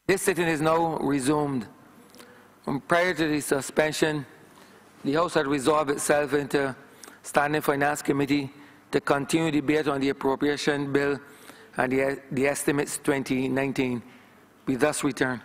This sitting is now resumed. Prior to the suspension, the House had resolved itself into Standing Finance Committee to continue debate on the Appropriation Bill and the estimates 2019. We thus return.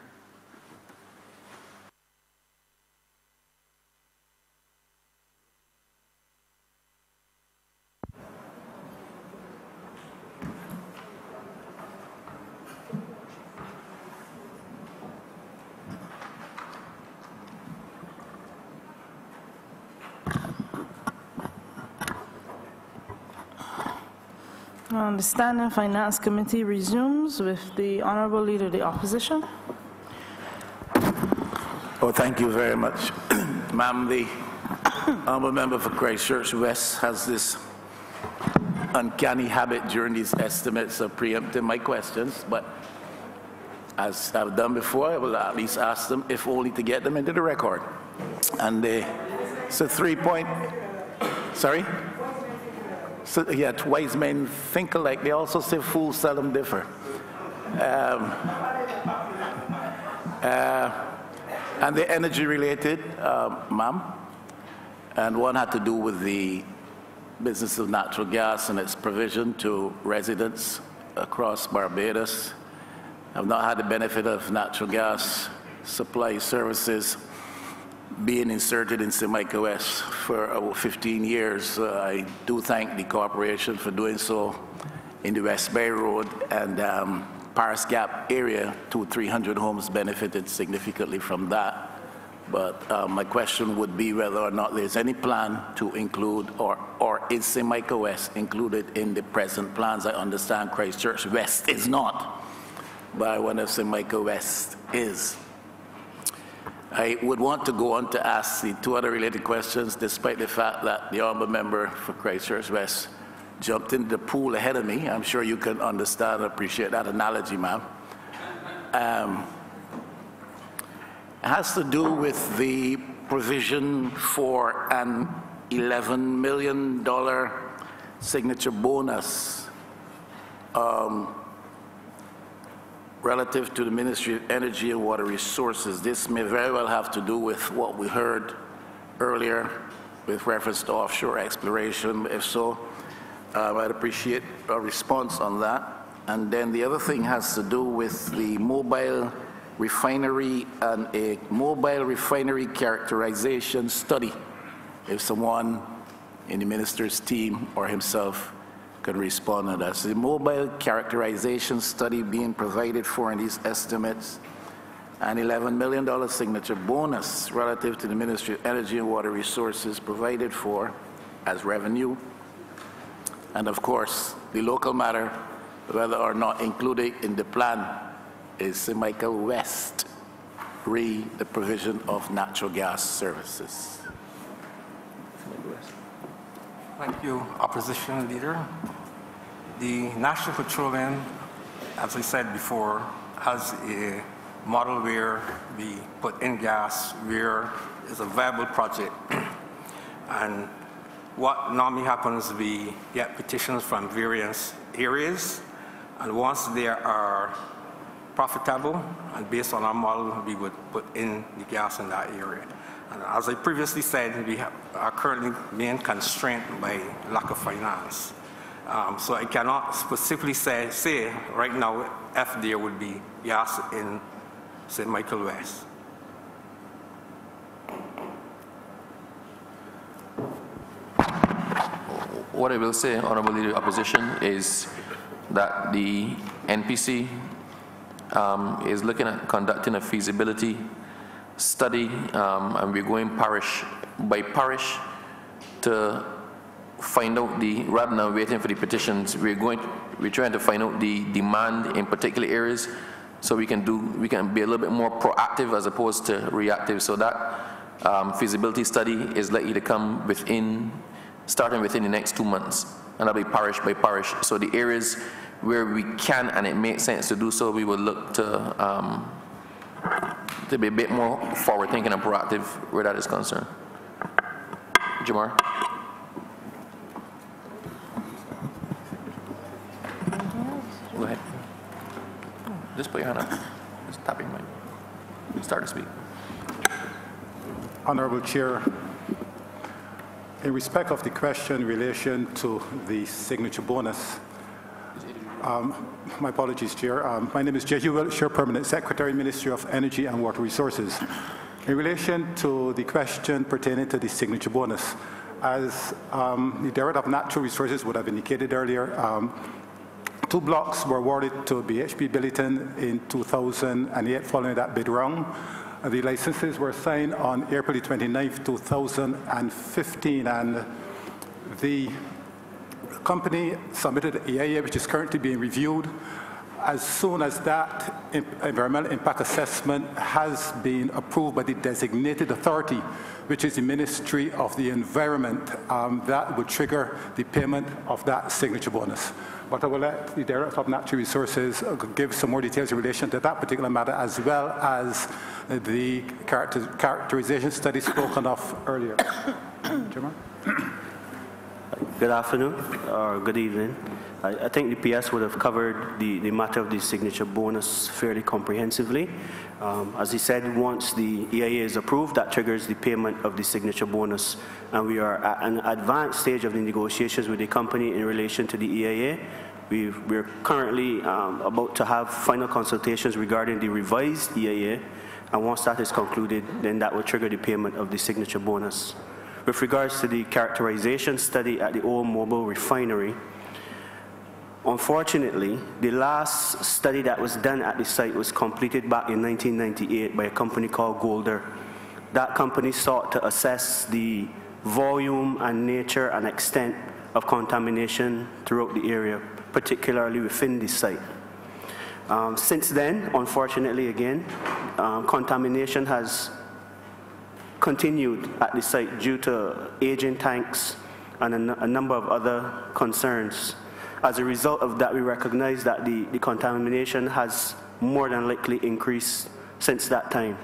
The Standing Finance Committee resumes with the Honourable Leader of the Opposition. Oh, thank you very much. Ma'am, the Honourable Member for Christchurch West has this uncanny habit during these estimates of preempting my questions, but as I've done before, I will at least ask them, if only to get them into the record. And it's a 3-point, sorry? So, yeah, wise men think alike. They also say fools seldom differ. And they're energy related, ma'am. And one had to do with the business of natural gas and its provision to residents across Barbados. I've not had the benefit of natural gas supply services being inserted in St. Michael West for about 15 years. I do thank the corporation for doing so in the West Bay Road and Paris Gap area. 200-300 homes benefited significantly from that. But my question would be whether or not there's any plan to include, or is St. Michael West included in the present plans? I understand Christchurch West is not, but I wonder if St. Michael West is. I would want to go on to ask the two other related questions, despite the fact that the Honourable Member for Christchurch West jumped into the pool ahead of me. I'm sure you can understand and appreciate that analogy, ma'am. It has to do with the provision for an $11 million signature bonus relative to the Ministry of Energy and Water Resources. This may very well have to do with what we heard earlier with reference to offshore exploration. If so, I'd appreciate a response on that. And then the other thing has to do with the mobile refinery and a mobile refinery characterization study. If someone in the minister's team or himself could respond to that. So the mobile characterization study being provided for in these estimates, an $11 million signature bonus relative to the Ministry of Energy and Water Resources provided for as revenue. And of course, the local matter, whether or not included in the plan, is St. Michael West, the provision of natural gas services. Thank you, Opposition Leader. The National Petroleum, as I said before, has a model where we put in gas where it's a viable project. And what normally happens, we get petitions from various areas, and once they are profitable, and based on our model, we would put in the gas in that area. And as I previously said, we are currently being constrained by lack of finance. So I cannot specifically say right now if there would be gas in St. Michael West. What I will say, Honourable Leader of Opposition, is that the NPC is looking at conducting a feasibility study, and we're going parish by parish to find out rather than waiting for the petitions, we're trying to find out the demand in particular areas, so we can be a little bit more proactive as opposed to reactive. So that feasibility study is likely to come starting within the next 2 months, and that'll be parish by parish. So the areas where we can and it makes sense to do so, we will look to be a bit more forward-thinking and proactive where that is concerned. Jamar. Go ahead. Just put your hand up. Just tap your mic. Start to speak. Honorable Chair, in respect of the question in relation to the signature bonus, my apologies, Chair. My name is Jehu, Wiltshire, Permanent Secretary, Ministry of Energy and Water Resources. In relation to the question pertaining to the signature bonus, as the Director of Natural Resources would have indicated earlier, 2 blocks were awarded to BHP Billiton in 2008 following that bid round. The licenses were signed on April 29, 2015, and the company submitted an EIA which is currently being reviewed. As soon as that environmental impact assessment has been approved by the designated authority, which is the Ministry of the Environment, that would trigger the payment of that signature bonus. But I will let the Director of Natural Resources give some more details in relation to that particular matter, as well as the characterization study spoken of earlier. Jamar? Good afternoon, or good evening. I think the PS would have covered the matter of the signature bonus fairly comprehensively. As he said, once the EIA is approved, that triggers the payment of the signature bonus. And we are at an advanced stage of the negotiations with the company in relation to the EIA. We're currently about to have final consultations regarding the revised EIA. And once that is concluded, then that will trigger the payment of the signature bonus. With regards to the characterization study at the old mobile refinery, unfortunately, the last study that was done at the site was completed back in 1998 by a company called Golder. That company sought to assess the volume and nature and extent of contamination throughout the area, particularly within the site. Since then, unfortunately again, contamination has continued at the site due to aging tanks and a number of other concerns. As a result of that, we recognize that the contamination has more than likely increased since that time.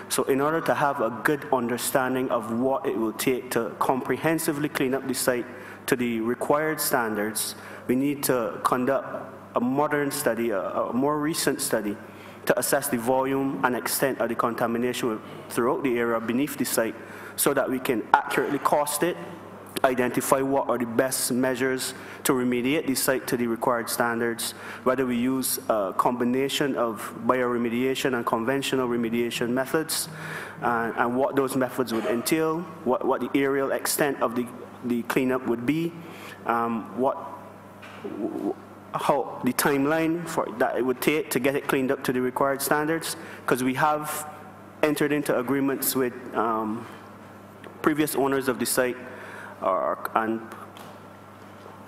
So in order to have a good understanding of what it will take to comprehensively clean up the site to the required standards, we need to conduct a modern study, a more recent study, to assess the volume and extent of the contamination throughout the area beneath the site so that we can accurately cost it, identify what are the best measures to remediate the site to the required standards, whether we use a combination of bioremediation and conventional remediation methods, and what those methods would entail, what the aerial extent of the cleanup would be, how the timeline for that it would take to get it cleaned up to the required standards, because we have entered into agreements with previous owners of the site and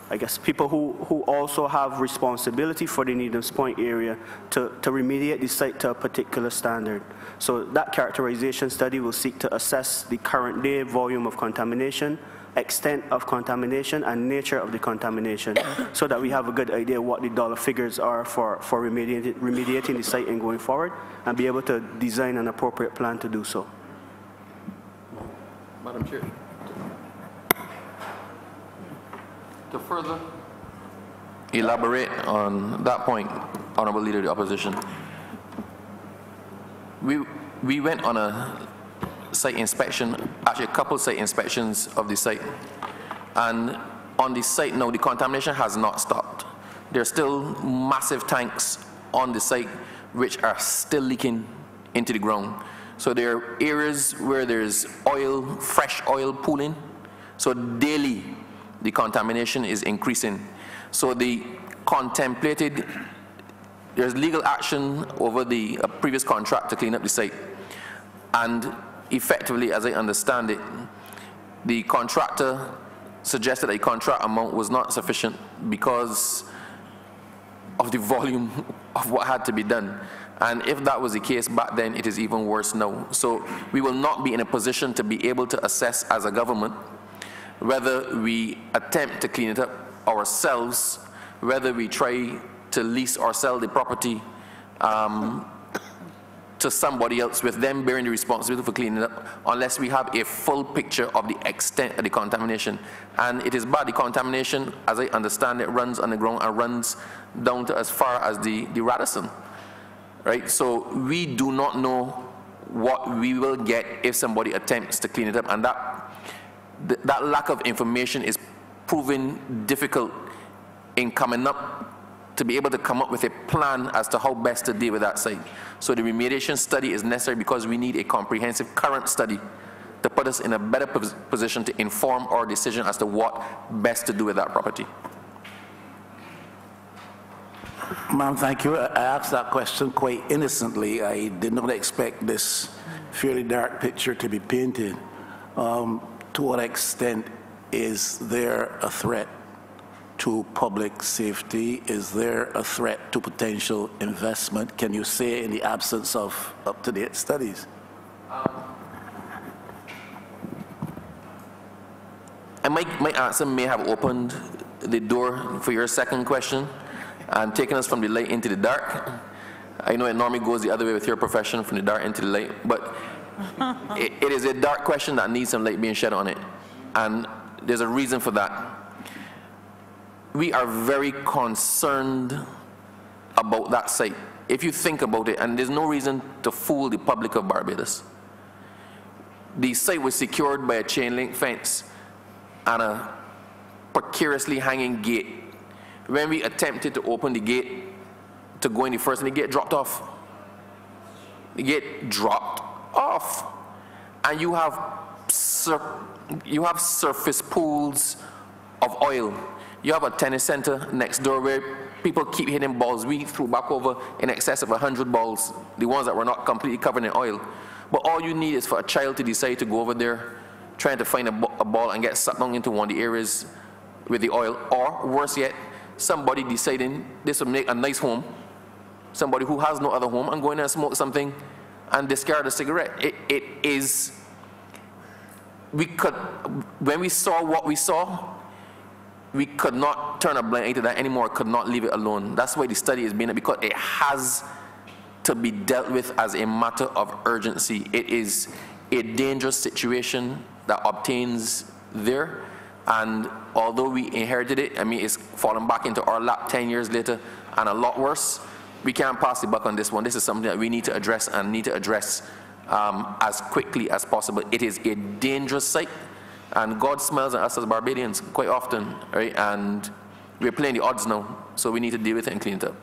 I guess people who also have responsibility for the Needham's Point area to remediate the site to a particular standard. So that characterization study will seek to assess the current day volume of contamination, extent of contamination, and nature of the contamination, so that we have a good idea what the dollar figures are for remediating the site and going forward, and be able to design an appropriate plan to do so. Madam Chair. To further elaborate on that point, Honorable Leader of the Opposition, we went on a site inspection, actually a couple site inspections of the site, and on the site now the contamination has not stopped. There's still massive tanks on the site which are still leaking into the ground. So there are areas where there's oil, fresh oil pooling, so daily the contamination is increasing. So the contemplated, there's legal action over the previous contract to clean up the site, and effectively, as I understand it, the contractor suggested a contract amount was not sufficient because of the volume of what had to be done. And if that was the case back then, it is even worse now. So we will not be in a position to be able to assess as a government whether we attempt to clean it up ourselves, whether we try to lease or sell the property to somebody else, with them bearing the responsibility for cleaning it up, unless we have a full picture of the extent of the contamination. And it is bad. The contamination, as I understand it, runs underground and runs down to as far as the Radisson. right? So we do not know what we will get if somebody attempts to clean it up, and that lack of information is proving difficult in coming up to be able to come up with a plan as to how best to deal with that site. So the remediation study is necessary because we need a comprehensive current study to put us in a better position to inform our decision as to what best to do with that property. Ma'am, thank you. I asked that question quite innocently. I did not expect this fairly dark picture to be painted. To what extent is there a threat to public safety? Is there a threat to potential investment? Can you say in the absence of up-to-date studies? And my answer may have opened the door for your second question and taken us from the light into the dark. I know it normally goes the other way with your profession, from the dark into the light, but it is a dark question that needs some light being shed on it. And there's a reason for that. We are very concerned about that site. If you think about it, and there's no reason to fool the public of Barbados. The site was secured by a chain link fence and a precariously hanging gate. When we attempted to open the gate to go any further, the gate dropped off. The gate dropped off. And you have surface pools of oil. You have a tennis center next door where people keep hitting balls. We threw back over in excess of 100 balls, the ones that were not completely covered in oil. But all you need is for a child to decide to go over there, trying to find a ball and get sucked down into one of the areas with the oil. Or worse yet, somebody deciding this would make a nice home, somebody who has no other home, and go in and smoke something and discard a cigarette. It is, when we saw what we saw, we could not turn a blind eye to that anymore, could not leave it alone. That's why the study is being done, because it has to be dealt with as a matter of urgency. It is a dangerous situation that obtains there, and although we inherited it, I mean, it's fallen back into our lap 10 years later, and a lot worse. We can't pass the buck on this one. This is something that we need to address, and need to address as quickly as possible. It is a dangerous site, and God smiles at us as Barbadians quite often, right? And we're playing the odds now, so we need to deal with it and clean it up.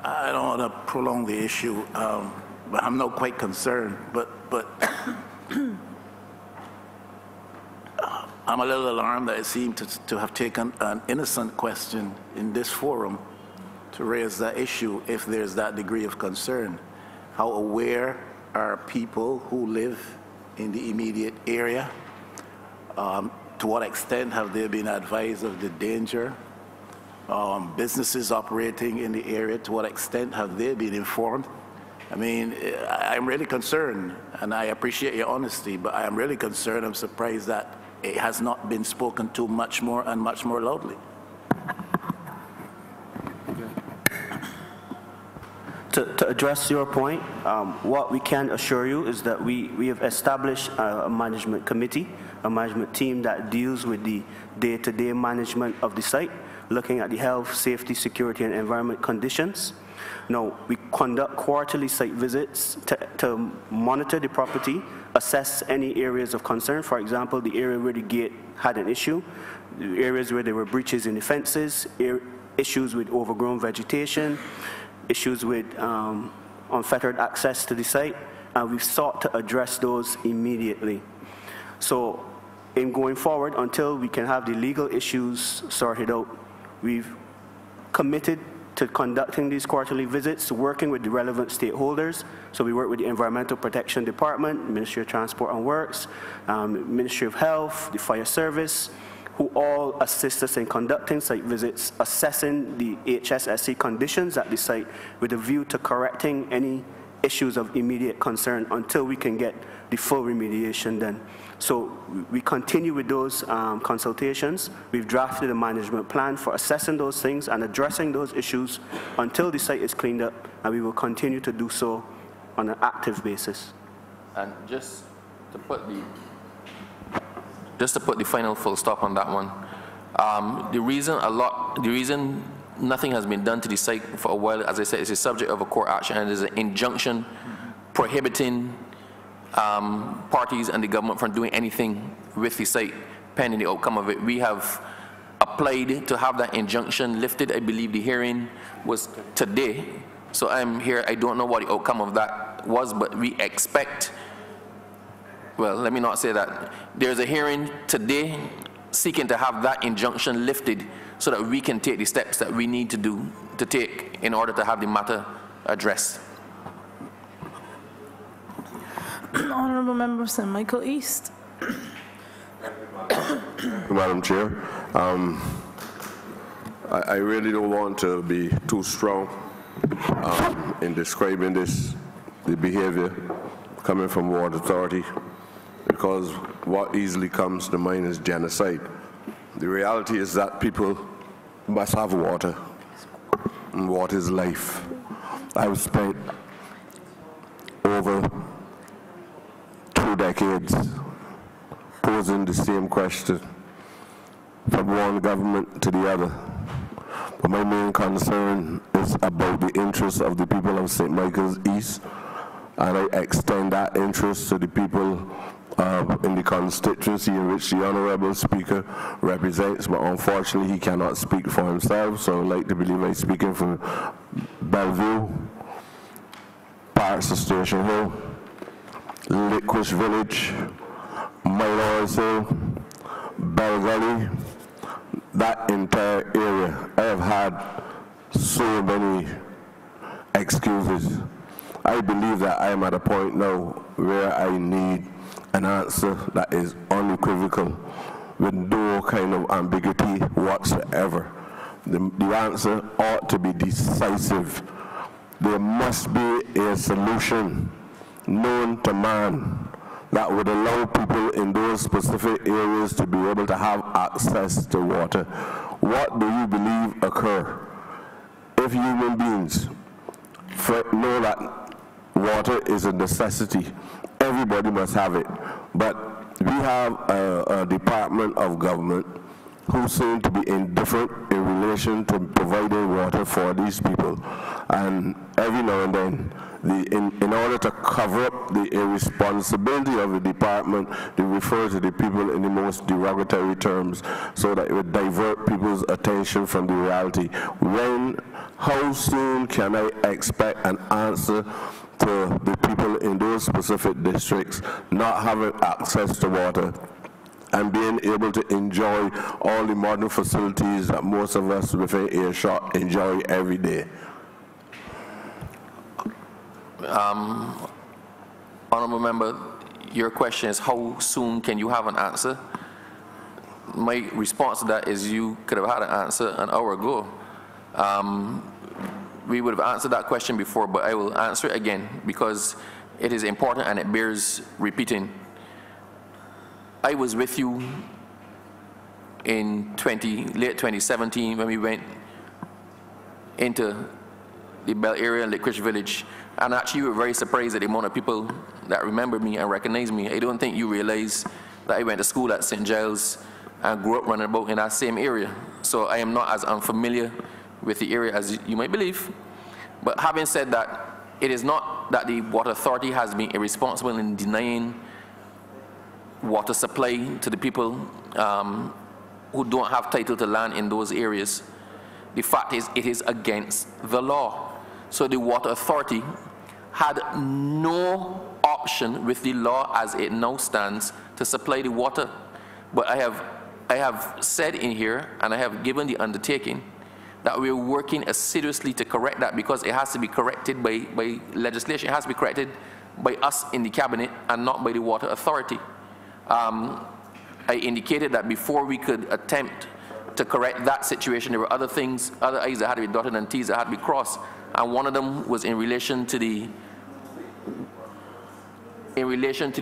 I don't want to prolong the issue, but I'm not quite concerned. But I'm a little alarmed that it seemed to have taken an innocent question in this forum to raise that issue if there's that degree of concern. How aware are people who live in the immediate area? To what extent have they been advised of the danger? Businesses operating in the area, to what extent have they been informed? I mean, I'm really concerned, and I appreciate your honesty, but I am really concerned. I'm surprised that it has not been spoken to much more and much more loudly. To address your point, what we can assure you is that we have established a management committee, a management team that deals with the day-to-day management of the site, looking at the health, safety, security, and environment conditions. Now, we conduct quarterly site visits to monitor the property, assess any areas of concern. For example, the area where the gate had an issue, the areas where there were breaches in the fences, issues with overgrown vegetation, issues with unfettered access to the site, and we've sought to address those immediately. So, in going forward, until we can have the legal issues sorted out, we've committed to conducting these quarterly visits, working with the relevant stakeholders. So we work with the Environmental Protection Department, Ministry of Transport and Works, Ministry of Health, the Fire Service, who all assist us in conducting site visits, assessing the HSSE conditions at the site with a view to correcting any issues of immediate concern until we can get the full remediation done. So we continue with those consultations. We've drafted a management plan for assessing those things and addressing those issues until the site is cleaned up, and we will continue to do so on an active basis. And just to put the final full stop on that one, The reason nothing has been done to the site for a while, as I said, it's a subject of a court action, and there's an injunction prohibiting parties and the government from doing anything with the site pending the outcome of it. We have applied to have that injunction lifted. I believe the hearing was today, so I'm here. I don't know what the outcome of that was, but we expect, well, let me not say that. There's a hearing today seeking to have that injunction lifted so that we can take the steps that we need to take in order to have the matter addressed. Honourable Member St. Michael East. Madam Chair, I really don't want to be too strong in describing the behavior coming from Water Authority, because what easily comes to mind is genocide. The reality is that people must have water, and water is life. I've spent over 2 decades posing the same question from one government to the other. But my main concern is about the interests of the people of St. Michael's East, and I extend that interest to the people in the constituency in which the Honourable Speaker represents, but unfortunately he cannot speak for himself, so I'd like to believe I'm speaking for Bellevue, parts of Station Hill, Licorice Village, Milor's Hill, Bell Gully, that entire area. I have had so many excuses. I believe that I am at a point now where I need an answer that is unequivocal, with no kind of ambiguity whatsoever. The answer ought to be decisive. There must be a solution known to man that would allow people in those specific areas to be able to have access to water. What do you believe occur if human beings know that water is a necessity? Everybody must have it, but we have a department of government who seem to be indifferent in relation to providing water for these people, and every now and then, in order to cover up the irresponsibility of the department, they refer to the people in the most derogatory terms so that it would divert people's attention from the reality. How soon can I expect an answer to the people in those specific districts not having access to water and being able to enjoy all the modern facilities that most of us within earshot enjoy every day? Honourable Member, your question is how soon can you have an answer? My response to that is you could have had an answer an hour ago. We would have answered that question before, but I will answer it again because it is important and it bears repeating. I was with you in late 2017 when we went into the Bell area and Licorice Village, and actually we were very surprised at the amount of people that remember me and recognize me. I don't think you realize that I went to school at St. Giles and grew up running about in that same area. So I am not as unfamiliar with the area as you might believe. But having said that, it is not that the Water Authority has been irresponsible in denying water supply to the people who don't have title to land in those areas. The fact is, it is against the law. So the Water Authority had no option with the law as it now stands to supply the water. But I have said in here, and I have given the undertaking, that we're working assiduously to correct that, because it has to be corrected by legislation. It has to be corrected by us in the cabinet and not by the Water Authority. I indicated that before we could attempt to correct that situation, there were other things, other I's that had to be dotted and T's that had to be crossed, and one of them was in relation to the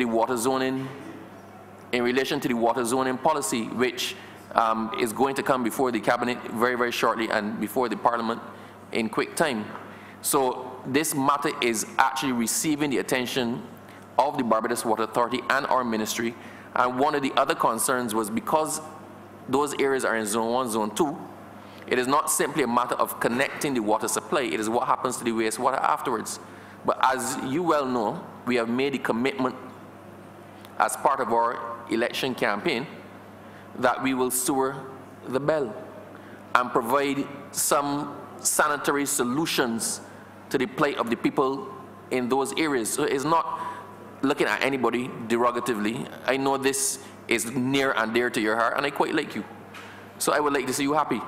water zoning, policy, which is going to come before the cabinet very, very shortly and before the parliament in quick time. So this matter is actually receiving the attention of the Barbados Water Authority and our ministry. And one of the other concerns was, because those areas are in zone 1, zone 2, it is not simply a matter of connecting the water supply, it is what happens to the wastewater afterwards. But as you well know, we have made a commitment as part of our election campaign that we will sewer the bell and provide some sanitary solutions to the plight of the people in those areas. So it's not looking at anybody derogatively. I know this is near and dear to your heart, and I quite like you. So I would like to see you happy.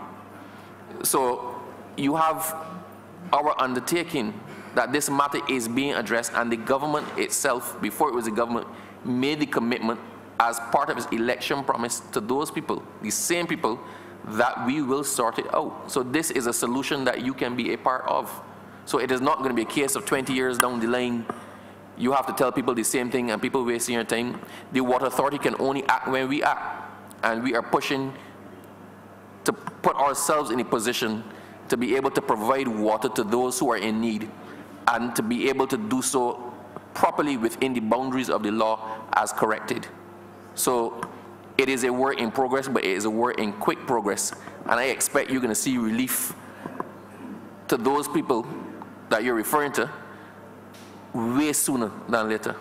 So you have our undertaking that this matter is being addressed, and the government itself, before it was the government, made the commitment as part of its election promise to those people, the same people, that we will sort it out. So this is a solution that you can be a part of. So it is not going to be a case of 20 years down the line, you have to tell people the same thing and people wasting your time. The Water Authority can only act when we act, and we are pushing to put ourselves in a position to be able to provide water to those who are in need, and to be able to do so properly within the boundaries of the law as corrected. So it is a work in progress, but it is a work in quick progress, and I expect you're going to see relief to those people that you're referring to way sooner than later.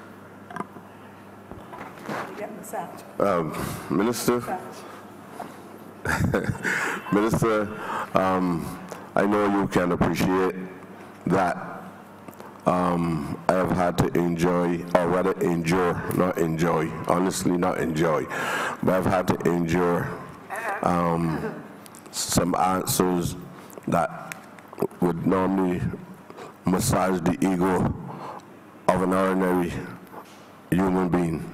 Minister, Minister, I know you can appreciate that I have had to enjoy, or rather endure, not enjoy, honestly not enjoy, but I've had to endure some answers that would normally massage the ego of an ordinary human being.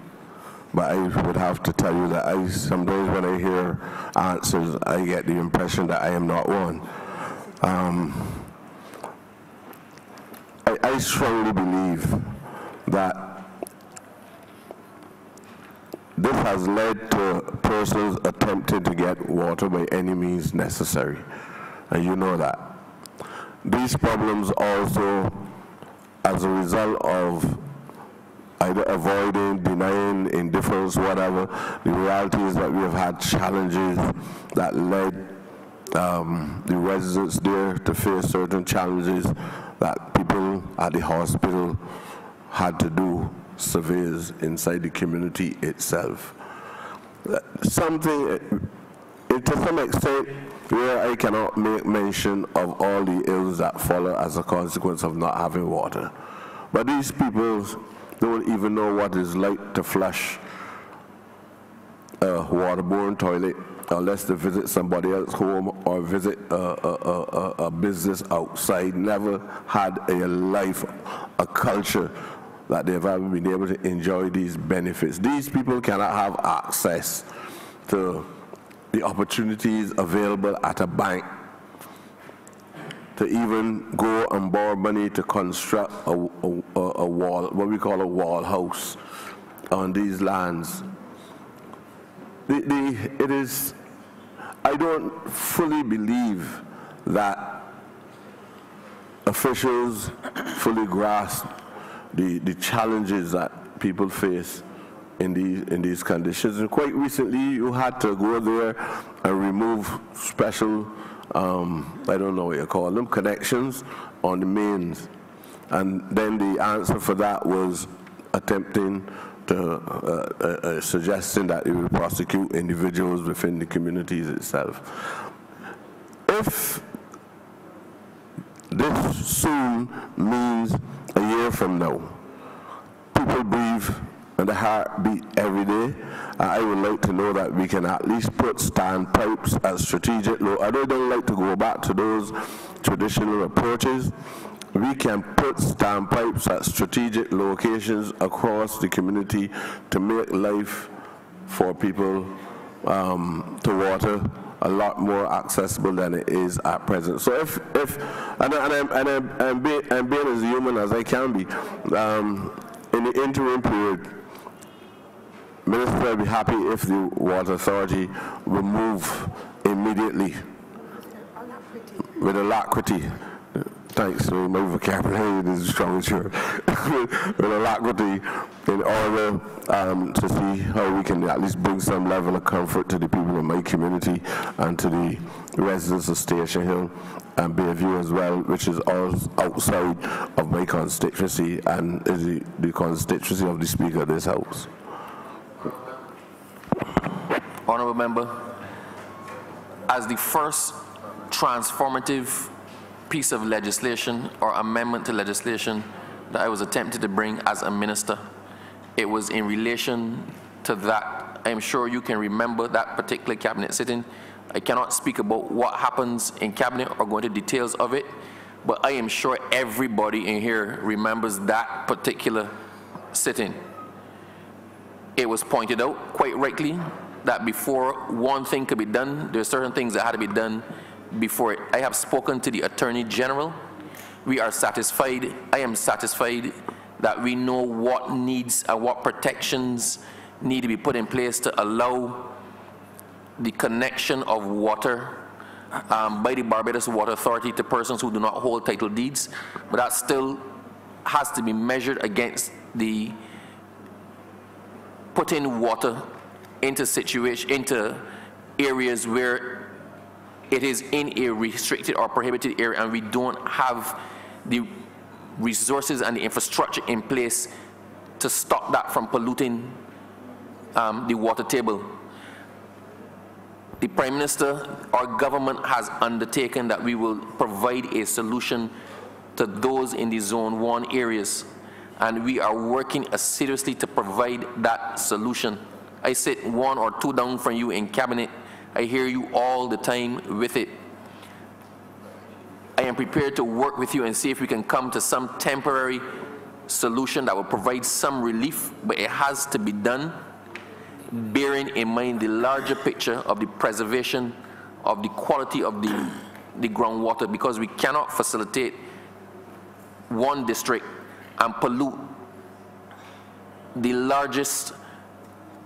But I would have to tell you that some days when I hear answers, I get the impression that I am not one. I strongly believe that this has led to persons attempting to get water by any means necessary, and you know that. These problems also, as a result of either avoiding, denying, indifference, whatever, the reality is that we have had challenges that led the residents there to face certain challenges that people at the hospital had to do surveys inside the community itself. Something, to some extent, where I cannot make mention of all the ills that follow as a consequence of not having water. But these people don't even know what it's like to flush a waterborne toilet unless they visit somebody else's home or visit a business outside. Never had a life, a culture that they've ever been able to enjoy these benefits. These people cannot have access to the opportunities available at a bank, to even go and borrow money to construct a wall, what we call a wall house on these lands. It is, I don't fully believe that officials fully grasp the challenges that people face in these conditions. And quite recently, you had to go there and remove special, I don't know what you call them, connections on the mains. And then the answer for that was attempting to, suggesting that it would prosecute individuals within the communities itself. If this soon means a year from now, people breathe and the heart beat every day, I would like to know that we can at least put standpipes at strategic, I don't like to go back to those traditional approaches. We can put standpipes at strategic locations across the community to make life for people to water a lot more accessible than it is at present. So I'm being as human as I can be, in the interim period, Minister, I'd be happy if the Water Authority will move immediately with alacrity. Thanks, so my vocabulary is strong, sure. With alacrity in order to see how we can at least bring some level of comfort to the people in my community and to the residents of Station Hill and Bayview as well, which is all outside of my constituency and is the constituency of the Speaker of this House. Honourable Member, as the first transformative piece of legislation or amendment to legislation that I was attempted to bring as a minister, it was in relation to that. I am sure you can remember that particular cabinet sitting. I cannot speak about what happens in cabinet or go into details of it, but I am sure everybody in here remembers that particular sitting. It was pointed out quite rightly that before one thing could be done, there are certain things that had to be done before it. I have spoken to the Attorney General. We are satisfied, I am satisfied that we know what needs and what protections need to be put in place to allow the connection of water by the Barbados Water Authority to persons who do not hold title deeds, but that still has to be measured against the putting water into areas where it is in a restricted or prohibited area and we don't have the resources and the infrastructure in place to stop that from polluting the water table. The Prime Minister, our government has undertaken that we will provide a solution to those in the Zone 1 areas, and we are working assiduously to provide that solution. I sit 1 or 2 down from you in cabinet. I hear you all the time with it. I am prepared to work with you and see if we can come to some temporary solution that will provide some relief, but it has to be done bearing in mind the larger picture of the preservation of the quality of the groundwater, because we cannot facilitate one district and pollute the largest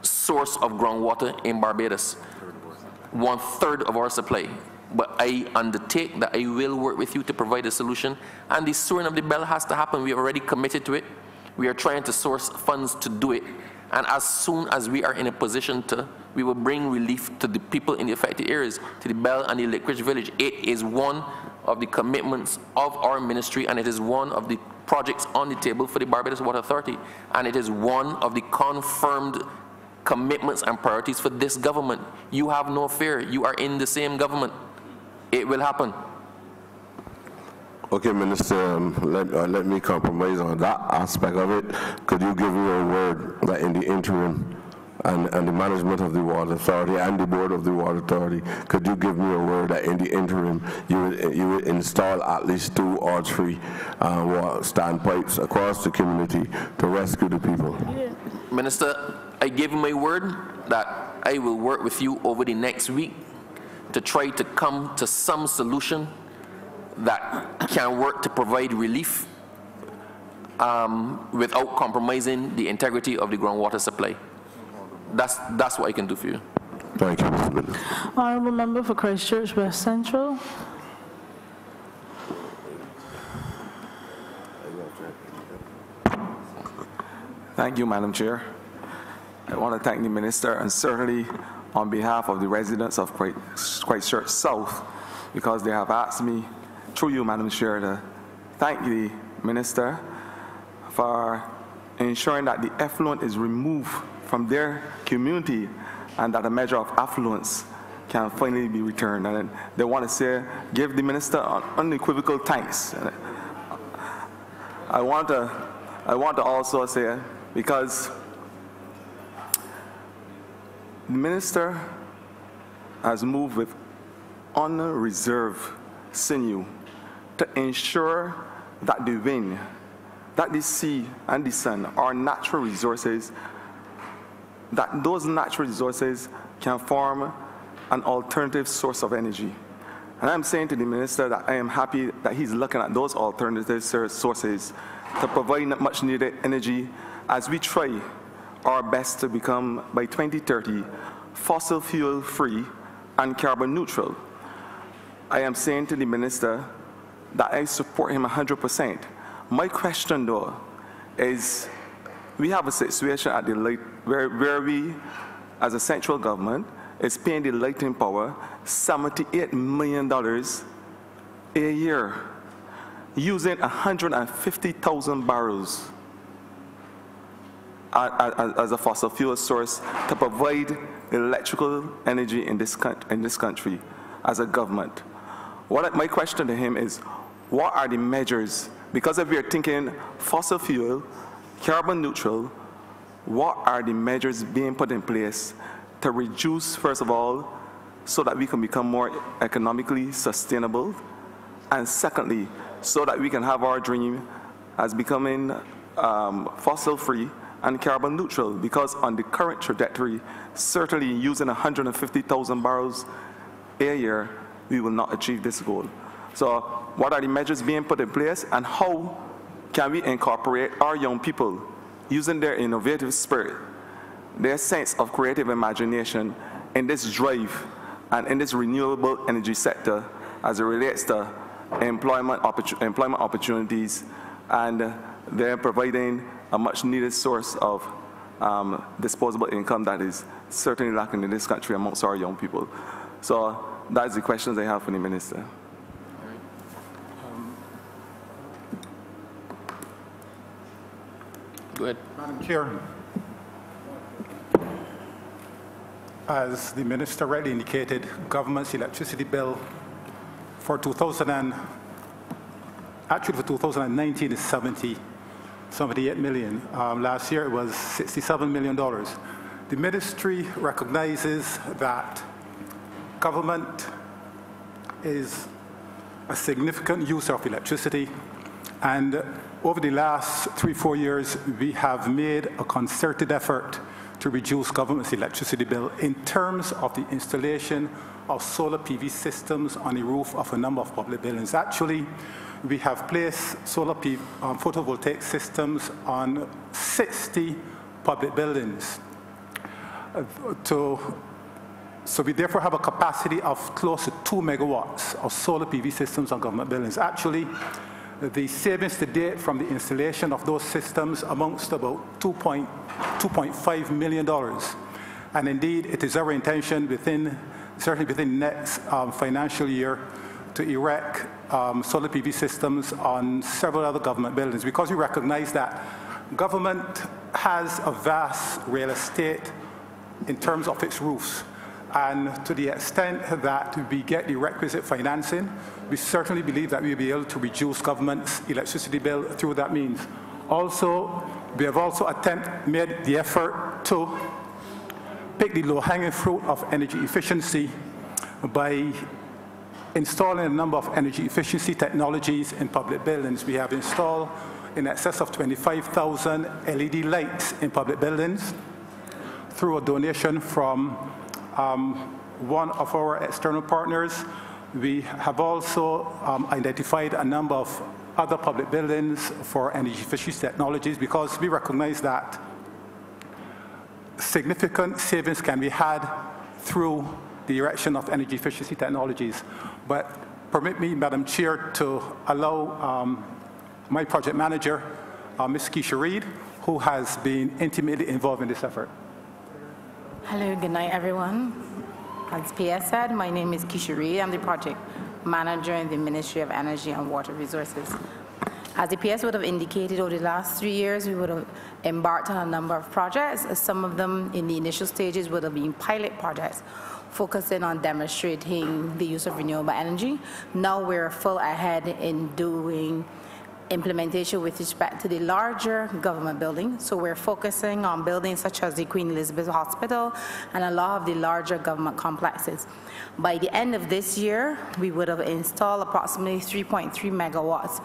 source of groundwater in Barbados, 1/3 of our supply. But I undertake that I will work with you to provide a solution, and the soaring of the bell has to happen. We are already committed to it. We are trying to source funds to do it, and as soon as we are in a position to, we will bring relief to the people in the affected areas, to the Bell and the Lickridge Village. It is one of the commitments of our ministry, and it is one of the projects on the table for the Barbados Water Authority, and it is one of the confirmed commitments and priorities for this government. You have no fear. You are in the same government. It will happen. Okay, Minister, let me compromise on that aspect of it. Could you give me a word that in the interim, and the management of the Water Authority and the Board of the Water Authority, could you give me a word that in the interim you would install at least 2 or 3 standpipes across the community to rescue the people? Minister, I give you my word that I will work with you over the next week to try to come to some solution that can work to provide relief without compromising the integrity of the groundwater supply. That's what I can do for you. Thank you, Mr. Minister. Honourable Member for Christchurch West Central. Thank you, Madam Chair. I want to thank the Minister, and certainly on behalf of the residents of Christchurch South, because they have asked me, through you, Madam Chair, to thank the Minister for ensuring that the effluent is removed from their community and that a measure of affluence can finally be returned. And they want to say, give the Minister an unequivocal thanks. I want to also say, because the Minister has moved with unreserved sinew to ensure that the wind, that the sea and the sun are natural resources, that those natural resources can form an alternative source of energy. And I'm saying to the Minister that I am happy that he's looking at those alternative sources to provide much needed energy as we try our best to become, by 2030, fossil fuel free and carbon neutral. I am saying to the Minister that I support him 100%. My question, though, is we have a situation at the light where we, as a central government, is paying the lighting power $78 million a year, using 150,000 barrels as a fossil fuel source to provide electrical energy in this country as a government. My question to him is, what are the measures? Because if we are thinking fossil fuel, carbon neutral, what are the measures being put in place to reduce, first of all, so that we can become more economically sustainable, and secondly, so that we can have our dream as becoming fossil-free and carbon neutral? Because on the current trajectory, certainly using 150,000 barrels a year, we will not achieve this goal. So what are the measures being put in place, and how can we incorporate our young people using their innovative spirit, their sense of creative imagination in this drive and in this renewable energy sector as it relates to employment opportunities, and they're providing a much needed source of disposable income that is certainly lacking in this country amongst our young people. So that's the questions I have for the Minister. Go ahead. Madam Chair, as the Minister rightly indicated, government's electricity bill for 2019 is 78 million. Last year it was $67 million. The ministry recognizes that government is a significant user of electricity, and over the last 3-4 years, we have made a concerted effort to reduce government's electricity bill in terms of the installation of solar PV systems on the roof of a number of public buildings. Actually, we have placed solar photovoltaic systems on 60 public buildings. So we therefore have a capacity of close to 2 megawatts of solar PV systems on government buildings. Actually, the savings to date from the installation of those systems amounts to about $2.5 million. And indeed, it is our intention certainly within the next financial year to erect solar PV systems on several other government buildings, because we recognize that government has a vast real estate in terms of its roofs. And to the extent that we get the requisite financing, we certainly believe that we'll be able to reduce government's electricity bill through that means. Also, we have also made the effort to pick the low-hanging fruit of energy efficiency by installing a number of energy efficiency technologies in public buildings. We have installed in excess of 25,000 LED lights in public buildings through a donation from one of our external partners. We have also identified a number of other public buildings for energy efficiency technologies, because we recognize that significant savings can be had through the erection of energy efficiency technologies. But permit me, Madam Chair, to allow my project manager, Ms. Keisha Reid, who has been intimately involved in this effort. Hello, good night, everyone. As PS said, my name is Keisha Reid. I'm the project manager in the Ministry of Energy and Water Resources. As the PS would have indicated, over the last 3 years, we would have embarked on a number of projects. Some of them in the initial stages would have been pilot projects, focusing on demonstrating the use of renewable energy. Now we're full ahead in doing implementation with respect to the larger government buildings. So we're focusing on buildings such as the Queen Elizabeth Hospital and a lot of the larger government complexes. By the end of this year, we would have installed approximately 3.3 megawatts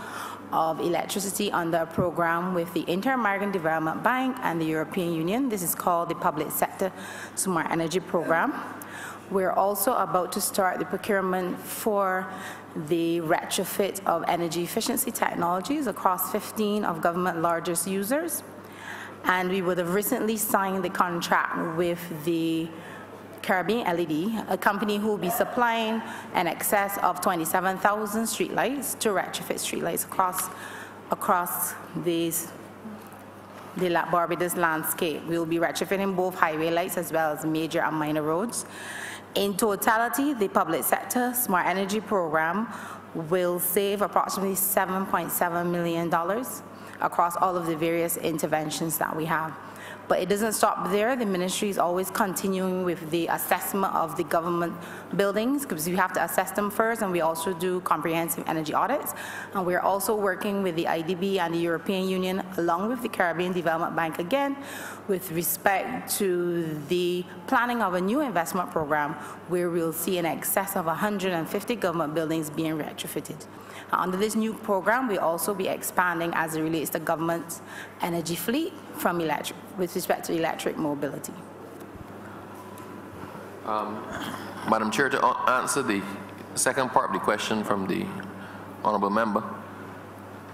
of electricity under a program with the Inter-American Development Bank and the European Union. This is called the Public Sector Smart Energy Program. We're also about to start the procurement for the retrofit of energy efficiency technologies across 15 of government largest users. And we would have recently signed the contract with the Caribbean LED, a company who will be supplying an excess of 27,000 streetlights to retrofit streetlights across these the Barbados landscape. We will be retrofitting both highway lights as well as major and minor roads. In totality, the public sector smart energy program will save approximately $7.7 million across all of the various interventions that we have. But it doesn't stop there. The ministry is always continuing with the assessment of the government buildings, because we have to assess them first, and we also do comprehensive energy audits. And we're also working with the IDB and the European Union, along with the Caribbean Development Bank again, with respect to the planning of a new investment program where we'll see in excess of 150 government buildings being retrofitted. Under this new program, we'll also be expanding as it relates to government's energy fleet from electric, with respect to electric mobility. Madam Chair, to answer the second part of the question from the honourable member,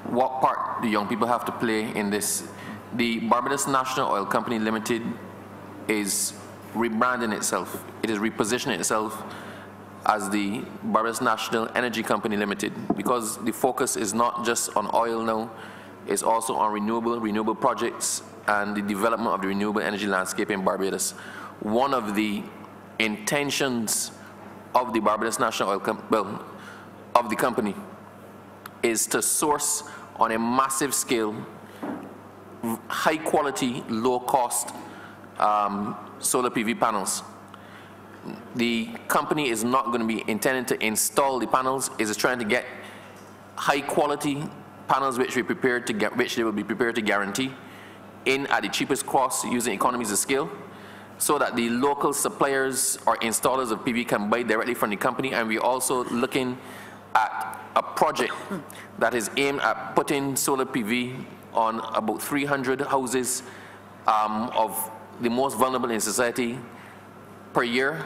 what part do young people have to play in this? The Barbados National Oil Company Limited is rebranding itself. It is repositioning itself as the Barbados National Energy Company Limited, because the focus is not just on oil now, it's also on renewable projects and the development of the renewable energy landscape in Barbados. One of the intentions of the Barbados National Oil of the company is to source on a massive scale high quality, low cost solar PV panels. The company is not going to be intending to install the panels, it is trying to get high quality panels which they will be prepared to guarantee in at the cheapest cost using economies of scale, so that the local suppliers or installers of PV can buy directly from the company. And we're also looking at a project that is aimed at putting solar PV on about 300 houses of the most vulnerable in society per year.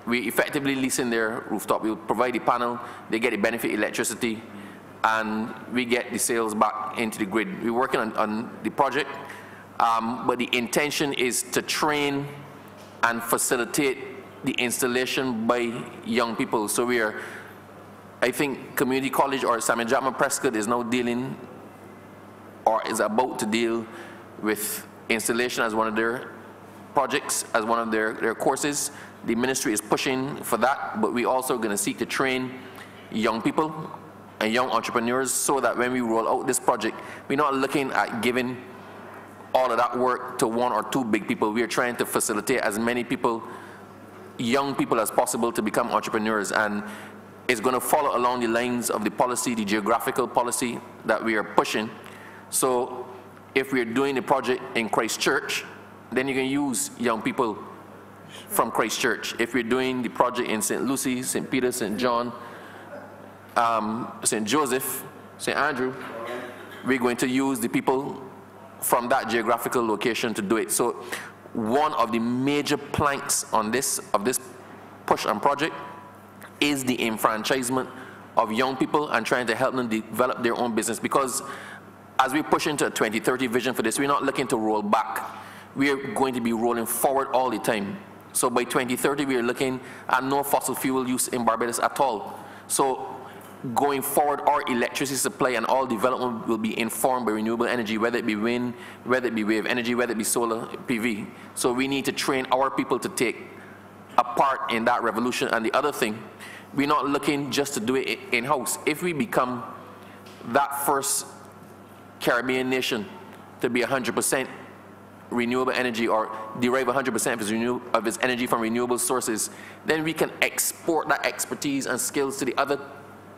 We effectively leasing their rooftop. We'll provide the panel, they get the benefit electricity, and we get the sales back into the grid. We're working on the project, but the intention is to train and facilitate the installation by young people. So we are, I think Community College or Samuel Jackman Prescod is now dealing, or is about to deal with installation as one of their projects, as one of their courses. The ministry is pushing for that, but we also going to seek to train young people and young entrepreneurs, so that when we roll out this project, we're not looking at giving all of that work to one or two big people. We are trying to facilitate as many people, young people as possible, to become entrepreneurs. And it's going to follow along the lines of the policy, the geographical policy that we are pushing. So if we're doing the project in Christchurch, then you can use young people from Christchurch. If we're doing the project in St. Lucie, St. Peter, St. John, St. Joseph, St. Andrew, we're going to use the people from that geographical location to do it. So one of the major planks on this push and project is the enfranchisement of young people and trying to help them develop their own business. Because as we push into a 2030 vision for this, we're not looking to roll back. We are going to be rolling forward all the time. So by 2030, we are looking at no fossil fuel use in Barbados at all. So going forward, our electricity supply and all development will be informed by renewable energy, whether it be wind, whether it be wave energy, whether it be solar PV. So we need to train our people to take a part in that revolution. And the other thing, we're not looking just to do it in-house. If we become that first Caribbean nation to be 100% renewable energy, or derive 100% of its energy from renewable sources, then we can export that expertise and skills to the other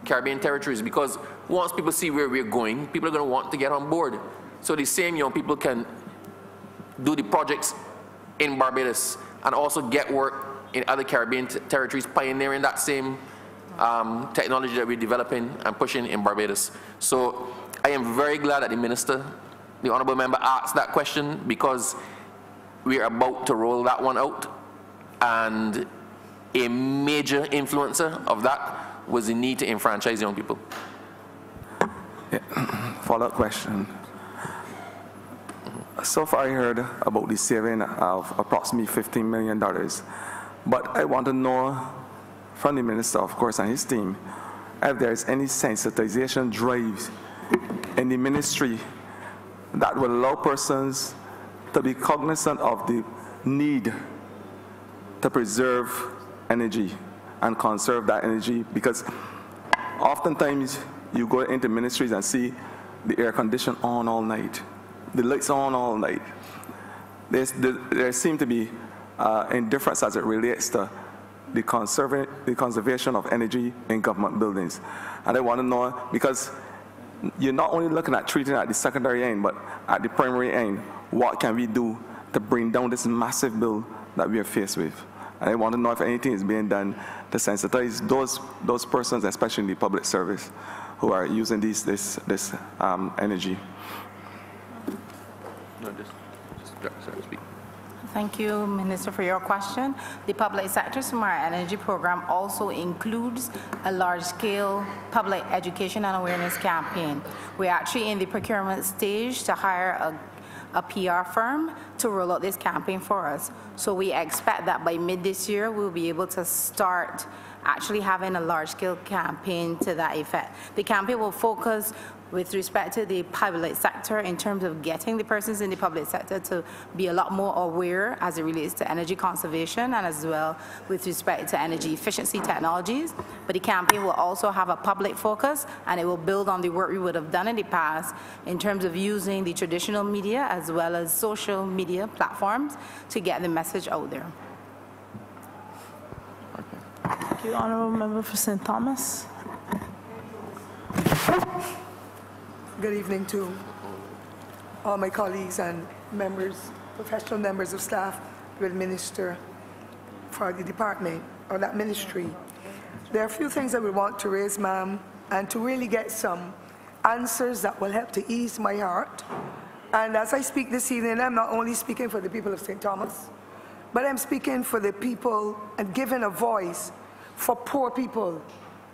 Caribbean territories. Because once people see where we're going, people are going to want to get on board. So the same young people can do the projects in Barbados and also get work in other Caribbean territories, pioneering that same technology that we're developing and pushing in Barbados. So I am very glad that the minister, the honourable member, asked that question, because we're about to roll that one out, and a major influencer of that was the need to enfranchise young people. Yeah. Follow-up question. So far I heard about the saving of approximately $15 million, but I want to know from the minister, of course, and his team, if there is any sensitization drives in the ministry that will allow persons to be cognizant of the need to preserve energy and conserve that energy, because oftentimes you go into ministries and see the air condition on all night, the lights on all night. There seems to be indifference as it relates to the conservation of energy in government buildings. And I want to know, because you're not only looking at treating at the secondary end, but at the primary end, what can we do to bring down this massive bill that we are faced with? And I want to know if anything is being done to sensitize those persons, especially in the public service, who are using this energy. No, just speak. Thank you, Minister, for your question. The Public Sector Smart Energy Program also includes a large-scale public education and awareness campaign. We're actually in the procurement stage to hire a PR firm to roll out this campaign for us. So we expect that by mid this year, we'll be able to start actually having a large-scale campaign to that effect. The campaign will focus with respect to the public sector in terms of getting the persons in the public sector to be a lot more aware as it relates to energy conservation and as well with respect to energy efficiency technologies. But the campaign will also have a public focus, and it will build on the work we would have done in the past in terms of using the traditional media as well as social media platforms to get the message out there. Thank you, Honourable Member for St. Thomas. Good evening to all my colleagues and members, professional members of staff, to administer for the department or that ministry. There are a few things that we want to raise, ma'am, and to really get some answers that will help to ease my heart. And as I speak this evening, I'm not only speaking for the people of St. Thomas, but I'm speaking for the people and giving a voice for poor people,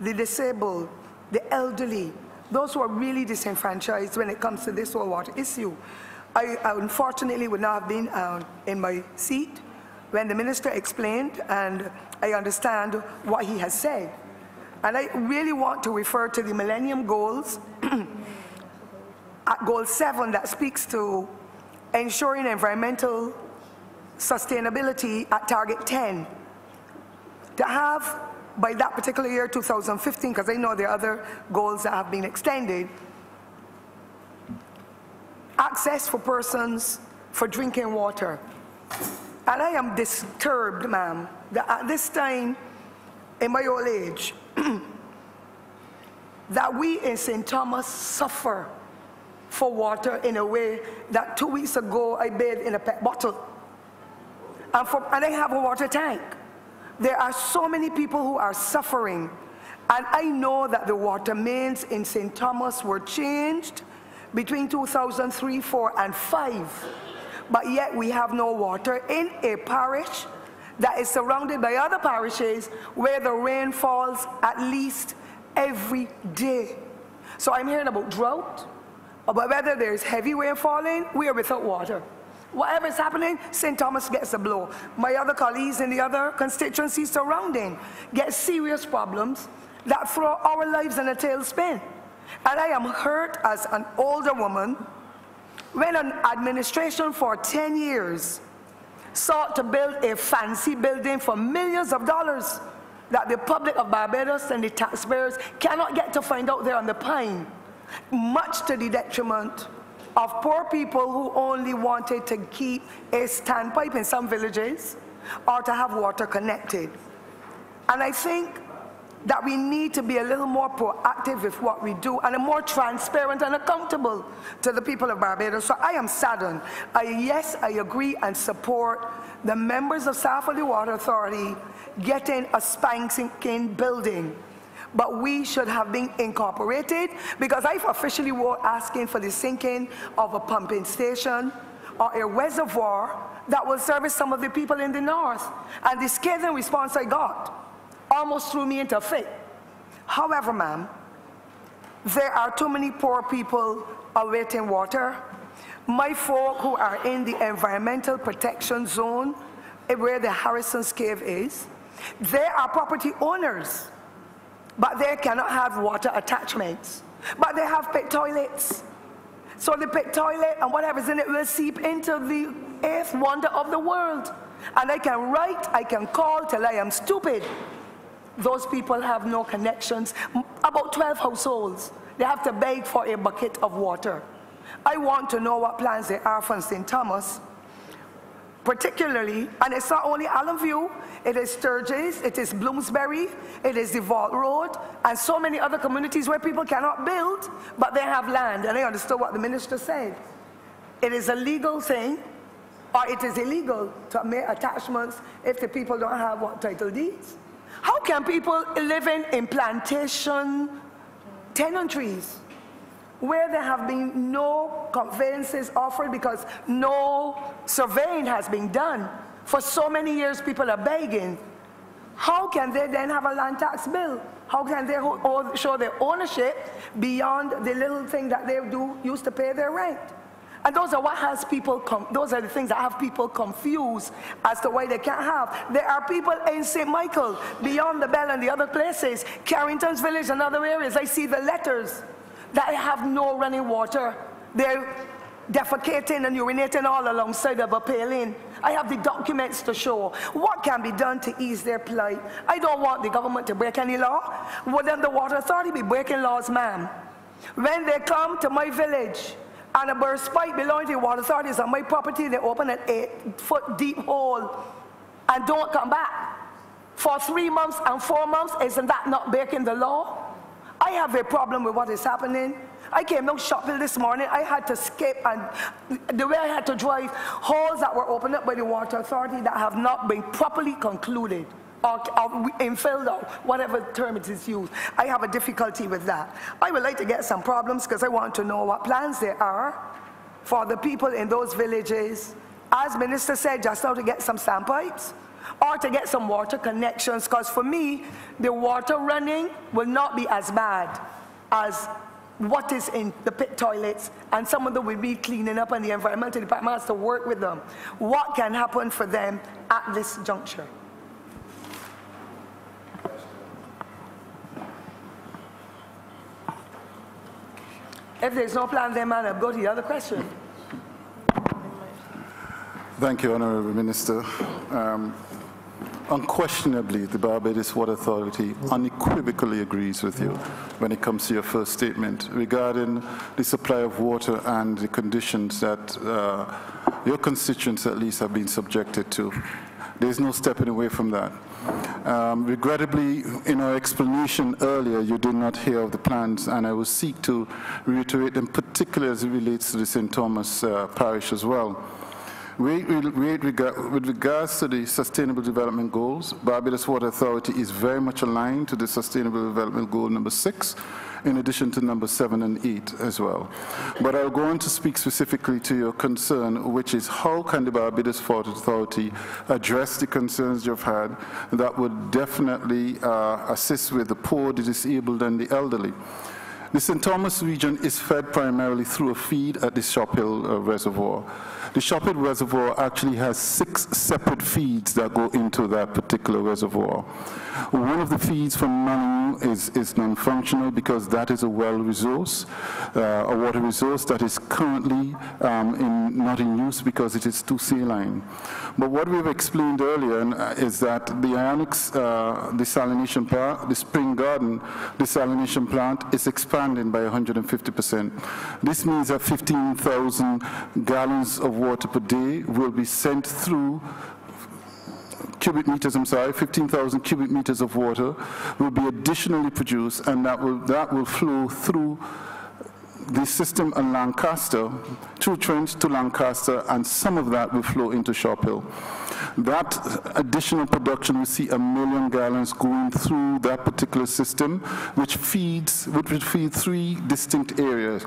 the disabled, the elderly, those who are really disenfranchised when it comes to this whole water issue. I unfortunately would not have been in my seat when the minister explained, and I understand what he has said. And I really want to refer to the Millennium Goals, at Goal 7, that speaks to ensuring environmental sustainability at Target 10. To have, by that particular year, 2015, because I know there are other goals that have been extended, access for persons for drinking water. And I am disturbed, ma'am, that at this time in my old age, that we in St. Thomas suffer for water in a way that 2 weeks ago I bathed in a pet bottle. And I have a water tank. There are so many people who are suffering, and I know that the water mains in St. Thomas were changed between 2003, 4, and 5, but yet we have no water in a parish that is surrounded by other parishes where the rain falls at least every day. So I'm hearing about drought, about whether there's heavy rain falling, we are without water. Whatever is happening, St. Thomas gets a blow. My other colleagues in the other constituencies surrounding get serious problems that throw our lives in a tailspin. And I am hurt as an older woman when an administration for 10 years sought to build a fancy building for millions of dollars that the public of Barbados and the taxpayers cannot get to find out there on the Pine, much to the detriment of poor people who only wanted to keep a standpipe in some villages or to have water connected. And I think that we need to be a little more proactive with what we do and more transparent and accountable to the people of Barbados. So I am saddened. Yes, I agree and support the members of staff of the Water Authority getting a spanking building. But we should have been incorporated, because I've officially were asking for the sinking of a pumping station or a reservoir that will service some of the people in the north. And the scathing response I got almost threw me into a fit. However, ma'am, there are too many poor people awaiting water. My folk who are in the environmental protection zone, where the Harrison's Cave is, they are property owners, but they cannot have water attachments. But they have pit toilets. So the pit toilet and whatever's in it will seep into the eighth wonder of the world. And I can write, I can call till I am stupid. Those people have no connections. About 12 households, they have to beg for a bucket of water. I want to know what plans there are for St. Thomas, particularly, and it's not only Allenview, it is Sturgis, it is Bloomsbury, it is the Vault Road, and so many other communities where people cannot build, but they have land. And I understood what the minister said. It is a legal thing, or it is illegal to make attachments if the people don't have what title deeds. How can people living in plantation tenantries where there have been no conveyances offered because no surveying has been done? For so many years, people are begging. How can they then have a land tax bill? How can they show their ownership beyond the little thing that they used to pay their rent? And those are what has people those are the things that have people confused as to why they can't have. There are people in St. Michael, beyond the Bell and the other places, Carrington's Village and other areas. I see the letters that have no running water. They're defecating and urinating all alongside of a paling. I have the documents to show what can be done to ease their plight. I don't want the government to break any law. Wouldn't the Water Authority be breaking laws, ma'am? When they come to my village and a burst pipe belonging to the Water Authority is on my property, they open an 8-foot deep hole and don't come back for 3 months and 4 months. Isn't that not breaking the law? I have a problem with what is happening. I came down Shopville this morning. I had to skip, and the way I had to drive, holes that were opened up by the Water Authority that have not been properly concluded or infilled, or whatever term it is used. I have a difficulty with that. I would like to get some problems because I want to know what plans there are for the people in those villages. As Minister said just now, to get some sandpipes or to get some water connections, because for me, the water running will not be as bad as what is in the pit toilets, and some of them will be cleaning up, and the environmental department has to work with them. What can happen for them at this juncture? If there's no plan there, man, I'll go to the other question. Thank you, Honourable Minister. Unquestionably, the Barbados Water Authority unequivocally agrees with you when it comes to your first statement regarding the supply of water and the conditions that your constituents at least have been subjected to. There's no stepping away from that. Regrettably, in our explanation earlier, you did not hear of the plans, and I will seek to reiterate them, particularly as it relates to the St. Thomas parish as well. With regards to the Sustainable Development Goals, Barbados Water Authority is very much aligned to the Sustainable Development Goal number 6, in addition to number 7 and 8 as well. But I'll go on to speak specifically to your concern, which is how can the Barbados Water Authority address the concerns you've had that would definitely assist with the poor, the disabled, and the elderly. The St. Thomas region is fed primarily through a feed at the Shophill Reservoir. The Shophill Reservoir actually has 6 separate feeds that go into that particular reservoir. One of the feeds from Manu is non-functional because that is a well resource, a water resource that is currently not in use because it is too saline. But what we've explained earlier is that the Ionics desalination plant, the Spring Garden desalination plant, is expanding by 150%. This means that 15,000 gallons of water per day will be sent through 15,000 cubic meters of water will be additionally produced, and that will flow through the system in Lancaster, through Trench to Lancaster, and some of that will flow into Shophill. That additional production, we see 1 million gallons going through that particular system, which would feed 3 distinct areas.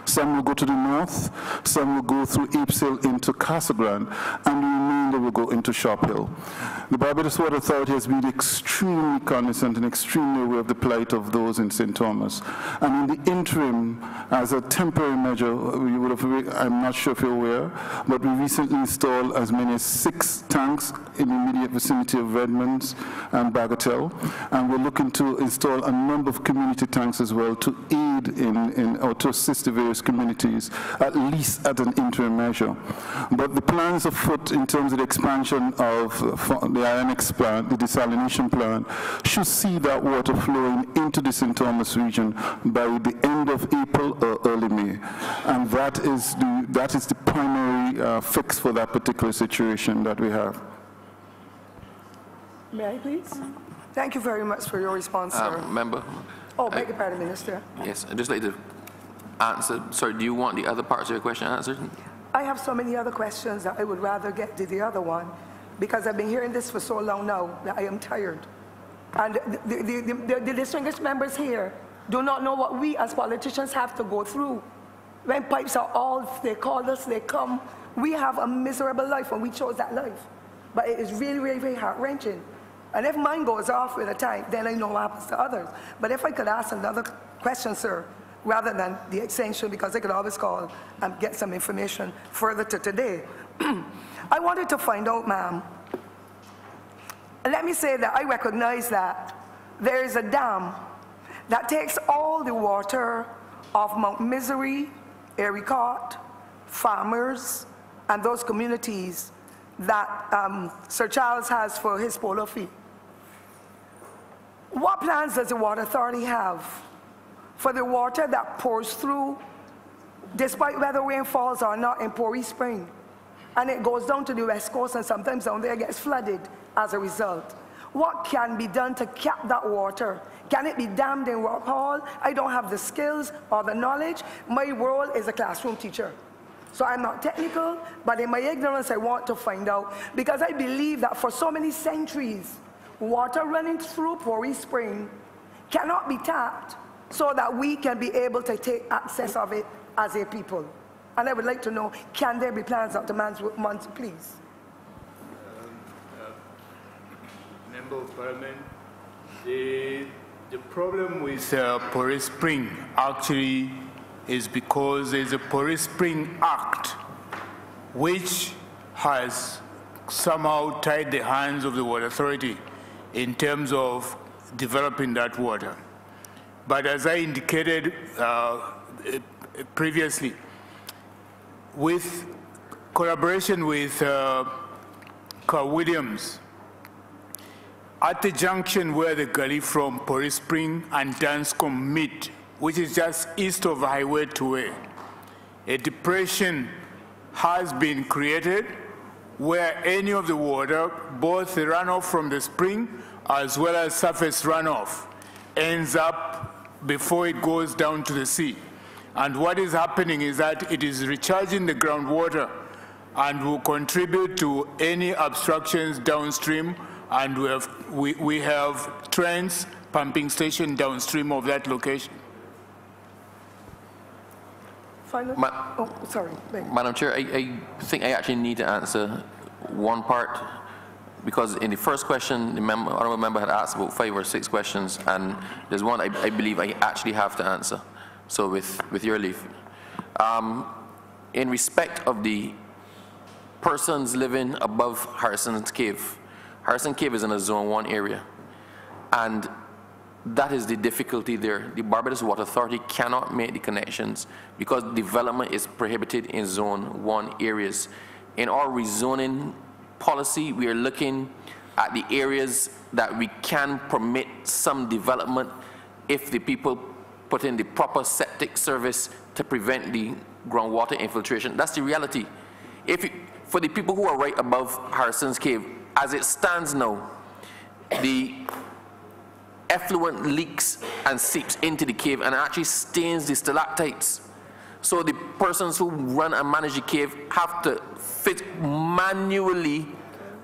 Some will go to the north, some will go through Apes Hill into Castle-Grande, and the remainder will go into Shophill. The Barbados Water Authority has been extremely cognizant and extremely aware of the plight of those in St. Thomas. And in the interim, as a temporary measure, we would have, I'm not sure if you're aware, but we recently installed as many as 6 tanks in the immediate vicinity of Redmonds and Bagatelle, and we're looking to install a number of community tanks as well to aid or to assist the various communities, at least at an interim measure. But the plans afoot in terms of the expansion of the INX plant, the desalination plant, should see that water flowing into the St. Thomas region by the end of April or early May. And that is the primary fix for that particular situation that we have. May I please? Thank you very much for your response, sir. Member. Oh, beg your pardon, Minister. Yes, I'd just like to answer. Sorry, do you want the other parts of your question answered? I have so many other questions that I would rather get to the other one, because I've been hearing this for so long now that I am tired. And the distinguished members here do not know what we as politicians have to go through. When pipes are all, they call us, they come. We have a miserable life and we chose that life. But it is really, really, very heart-wrenching. And if mine goes off with a tank, then I know what happens to others. But if I could ask another question, sir, rather than the extension, because I could always call and get some information further to today. I wanted to find out, ma'am, let me say that I recognize that there is a dam that takes all the water of Mount Misery, Ericot, farmers, and those communities that Sir Charles has for his polo field. What plans does the Water Authority have for the water that pours through, despite whether rain falls or not, in Pori Spring? And it goes down to the West Coast, and sometimes down there gets flooded as a result. What can be done to cap that water? Can it be dammed in Rock Hall? I don't have the skills or the knowledge. My role is a classroom teacher. So I'm not technical, but in my ignorance, I want to find out, because I believe that for so many centuries, water running through Pori Spring cannot be tapped so that we can be able to take access of it as a people. And I would like to know, can there be plans, Dr. Mons, please? Member of Parliament, the problem with Pori Spring actually is because there's a Pori Spring Act which has somehow tied the hands of the Water Authority in terms of developing that water. But as I indicated previously, with collaboration with Carl Williams, at the junction where the gully from Pori Spring and Danscombe meet, which is just east of Highway 2A, a depression has been created where any of the water, both the runoff from the spring as well as surface runoff, ends up before it goes down to the sea. And what is happening is that it is recharging the groundwater and will contribute to any obstructions downstream, and we have Trent's pumping station downstream of that location. Sorry. Madam Chair, I think I actually need to answer one part, because in the first question, the honourable member had asked about 5 or 6 questions, and there's one I believe I actually have to answer. So with your leave. In respect of the persons living above Harrison's Cave, Harrison Cave is in a Zone 1 area, and that is the difficulty there. The Barbados Water Authority cannot make the connections because development is prohibited in Zone 1 areas. In our rezoning policy, we are looking at the areas that we can permit some development if the people put in the proper septic service to prevent the groundwater infiltration. That's the reality. For the people who are right above Harrison's Cave, as it stands now, the effluent leaks and seeps into the cave and actually stains the stalactites. So the persons who run and manage the cave have to manually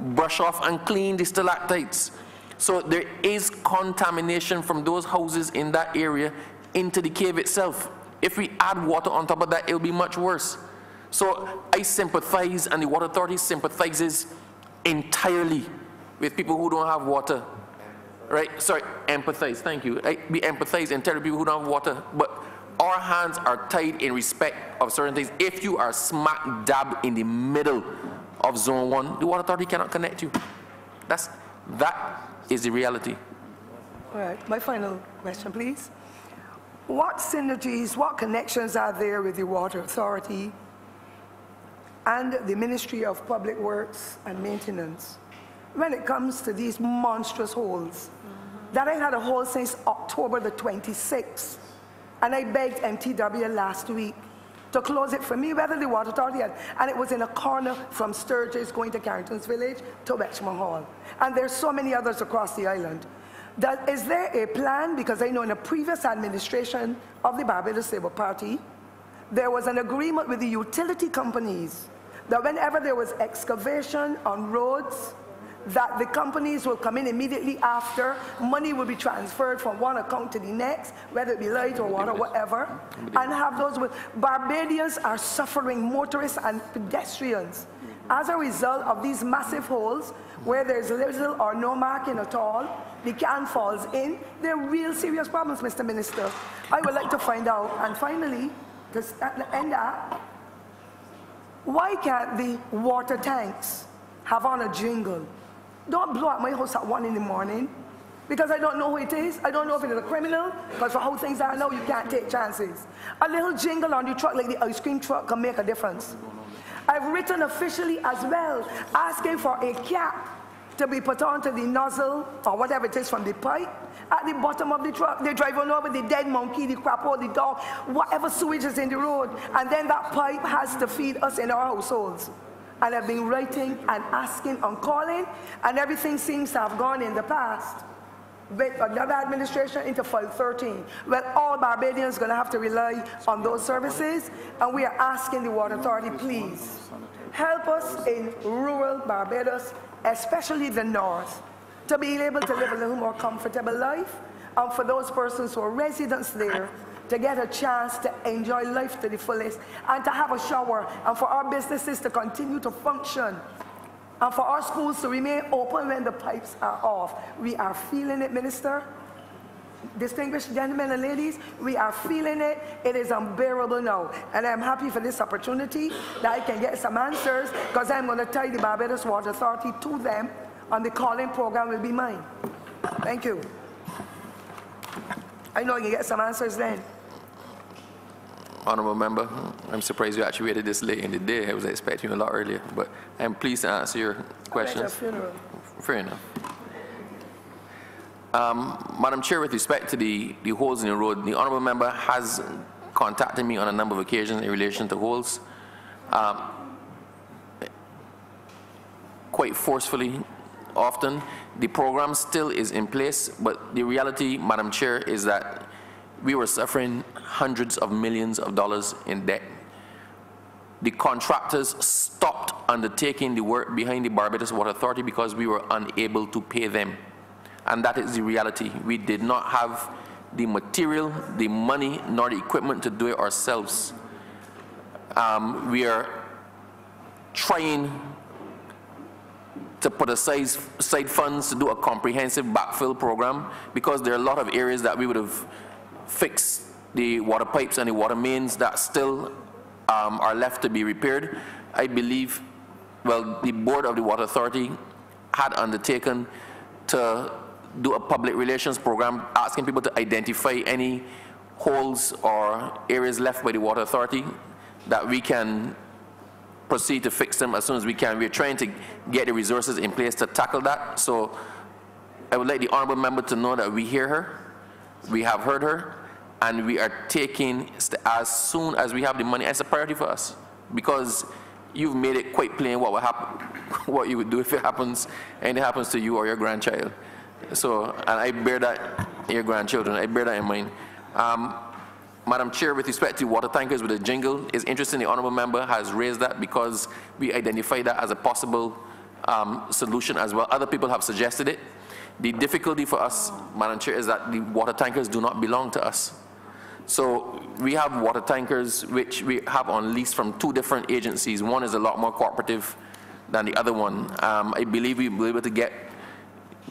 brush off and clean the stalactites. So there is contamination from those houses in that area into the cave itself. If we add water on top of that, it'll be much worse. So I sympathize, and the Water Authority sympathizes entirely with people who don't have water. Right? Sorry, empathize, thank you. We empathize entirely with people who don't have water, but our hands are tied in respect of certain things. If you are smack dab in the middle of Zone 1, the Water Authority cannot connect you. That is the reality. All right, my final question, please. what synergies, what connections are there with the Water Authority and the Ministry of Public Works and Maintenance when it comes to these monstrous holes? That I had a hole since October the 26th, and I begged MTW last week to close it for me, whether the Water Authority had, and it was in a corner from Sturgis going to Carrington's Village to Wetchmore Hall. And there's so many others across the island. Is there a plan? Because I know in the previous administration of the Barbados Labour Party, there was an agreement with the utility companies that whenever there was excavation on roads, that the companies will come in immediately after, money will be transferred from one account to the next, whether it be light or water, whatever, and have those. Barbadians are suffering, motorists and pedestrians, as a result of these massive holes where there's little or no marking at all. The can falls in. They're real serious problems, Mr. Minister. I would like to find out, and finally, to end that, why can't the water tanks have on a jingle? Don't blow up my house at 1 in the morning because I don't know who it is. I don't know if it is a criminal, because for how things are now, you can't take chances. A little jingle on the truck like the ice cream truck can make a difference. I've written officially as well, asking for a cap to be put onto the nozzle or whatever it is from the pipe at the bottom of the truck. They drive on over the dead monkey, the crapo, the dog, whatever sewage is in the road, and then that pipe has to feed us in our households. And I've been writing and asking and calling, and everything seems to have gone in the past with another administration into file 13. Well, all Barbadians are going to have to rely on those services, and we are asking the Water Authority, please, help us in rural Barbados, especially the north, to be able to live a little more comfortable life, and for those persons who are residents there, to get a chance to enjoy life to the fullest and to have a shower, and for our businesses to continue to function, and for our schools to remain open when the pipes are off. We are feeling it, Minister. Distinguished gentlemen and ladies, we are feeling it. It is unbearable now. And I'm happy for this opportunity that I can get some answers, because I'm going to tie the Barbados Water Authority to them, and the calling program will be mine. Thank you. I know I can get some answers then. Honourable Member, I'm surprised you actually waited this late in the day. I was expecting you a lot earlier, but I'm pleased to answer your questions. Fair enough. Madam Chair, with respect to the holes in the road, the Honourable Member has contacted me on a number of occasions in relation to holes, quite forcefully, often. The program still is in place, but the reality, Madam Chair, is that we were suffering hundreds of millions of dollars in debt. The contractors stopped undertaking the work behind the Barbados Water Authority because we were unable to pay them. And that is the reality. We did not have the material, the money, nor the equipment to do it ourselves. We are trying to put aside funds to do a comprehensive backfill program, because there are a lot of areas that we would have fixed the water pipes and the water mains that still are left to be repaired. I believe, well, the board of the Water Authority had undertaken to do a public relations program asking people to identify any holes or areas left by the Water Authority that we can proceed to fix them as soon as we can. We're trying to get the resources in place to tackle that. So I would like the Honourable Member to know that we hear her, we have heard her, and we are taking, as soon as we have the money, it's a priority for us, because you've made it quite plain what will happen, what you would do if it happens, and it happens to you or your grandchild. So, and I bear that, your grandchildren, I bear that in mind. Madam Chair, with respect to water tankers with a jingle, it's interesting the Honourable Member has raised that, because we identified that as a possible solution as well. Other people have suggested it. The difficulty for us, Madam Chair, is that the water tankers do not belong to us. So we have water tankers which we have on lease from 2 different agencies. One is a lot more cooperative than the other one. I believe we'll be able to get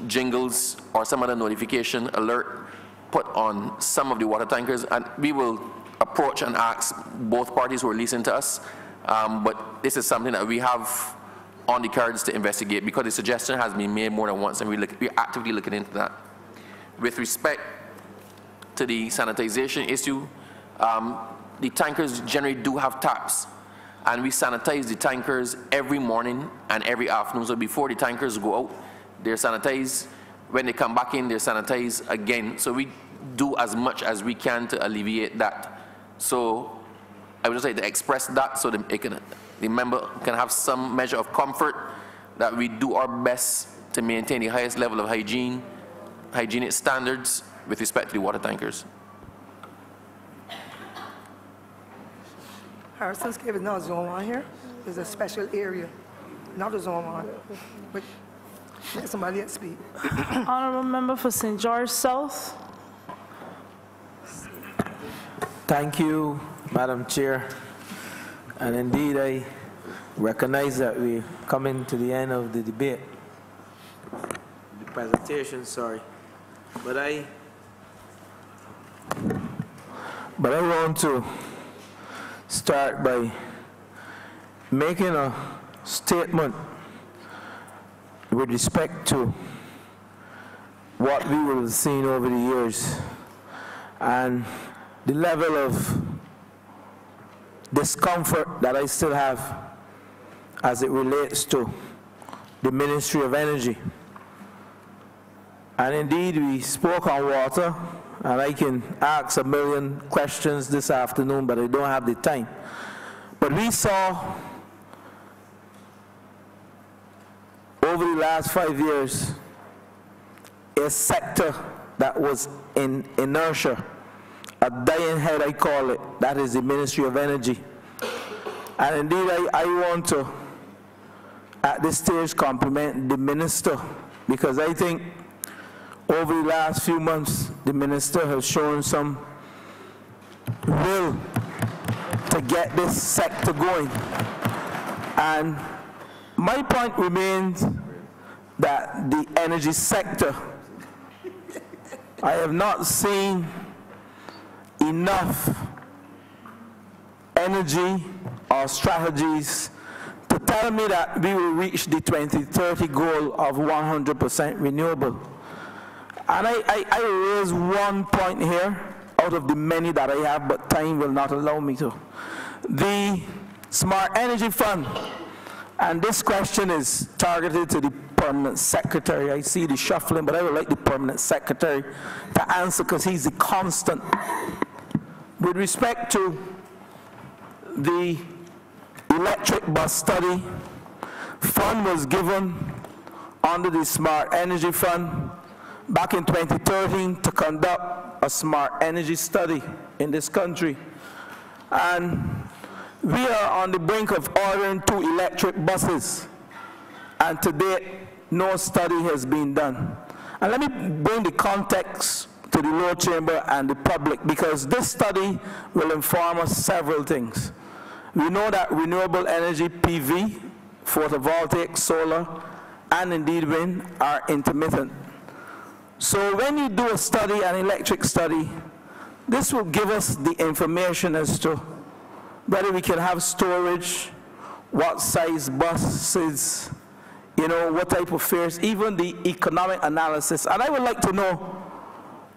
jingles or some other notification alert put on some of the water tankers, and we will approach and ask both parties who are leasing to us. But this is something that we have on the cards to investigate, because the suggestion has been made more than once, and we're actively looking into that. With respect to the sanitization issue, the tankers generally do have taps, and we sanitize the tankers every morning and every afternoon. So before the tankers go out, they're sanitized. When they come back in, they're sanitized again. So we do as much as we can to alleviate that. So I would just like to express that so that the member can have some measure of comfort that we do our best to maintain the highest level of hygienic standards with respect to the water tankers. Harrison's Cave is not zone 1 here. There's a special area, not a zone 1. But let somebody else speak. Honorable member for St. George South. Thank you, Madam Chair. And indeed, I recognize that we're coming to the end of the debate. The presentation, sorry. But I want to start by making a statement with respect to what we will have seen over the years and the level of discomfort that I still have as it relates to the Ministry of Energy. And indeed, we spoke on water, and I can ask a million questions this afternoon, but I don't have the time. But we saw over the last 5 years a sector that was in inertia, a dying head I call it, that is the Ministry of Energy. And indeed I want to at this stage compliment the Minister, because I think over the last few months the Minister has shown some will to get this sector going. And my point remains that the energy sector, I have not seen enough energy or strategies to tell me that we will reach the 2030 goal of 100% renewable. And I raise one point here out of the many that I have, but time will not allow me to. The Smart Energy Fund, and this question is targeted to the Permanent Secretary. I see the shuffling, but I would like the Permanent Secretary to answer because he's the constant. With respect to the electric bus study, fund was given under the Smart Energy Fund back in 2013 to conduct a smart energy study in this country. And we are on the brink of ordering 2 electric buses, and to date, no study has been done. And let me bring the context to the lower chamber and the public, because this study will inform us several things. We know that renewable energy, PV, photovoltaic, solar, and indeed wind are intermittent. So when you do a study, an electric study, this will give us the information as to whether we can have storage, what size buses, you know, what type of fares, even the economic analysis. And I would like to know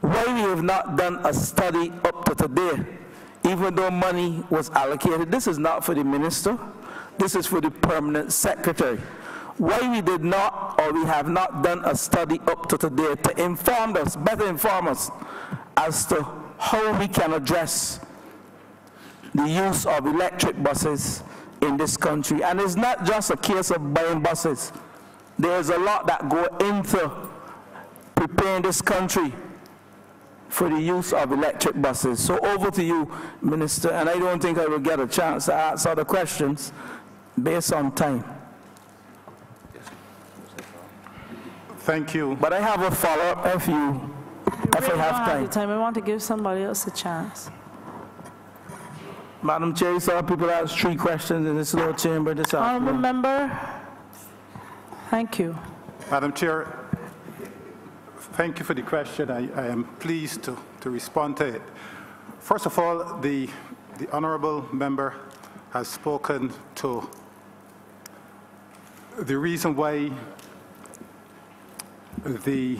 why we have not done a study up to today, even though money was allocated. This is not for the minister, this is for the Permanent Secretary. Why we did not, or we have not done a study up to today to inform us, better inform us, as to how we can address the use of electric buses in this country. And it's not just a case of buying buses. There's a lot that go into preparing this country for the use of electric buses. So over to you, Minister, and I don't think I will get a chance to ask other questions based on time. Thank you. But I have a follow-up if I have time. I want to give somebody else a chance. Madam Chair, you saw people ask 3 questions in this lower chamber this afternoon. Honourable member, thank you. Madam Chair, thank you for the question. I am pleased to respond to it. First of all, the honourable member has spoken to the reason why the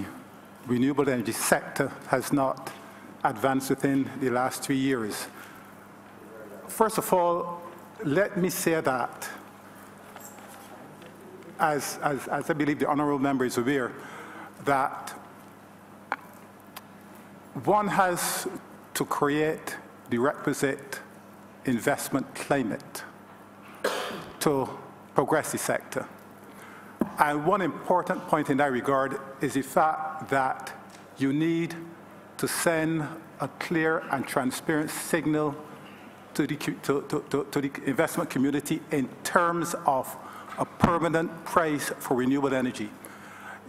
renewable energy sector has not advanced within the last 3 years. First of all, let me say that, as I believe the honourable member is aware, that one has to create the requisite investment climate to progress the sector. And one important point in that regard is the fact that you need to send a clear and transparent signal to the investment community in terms of a permanent price for renewable energy.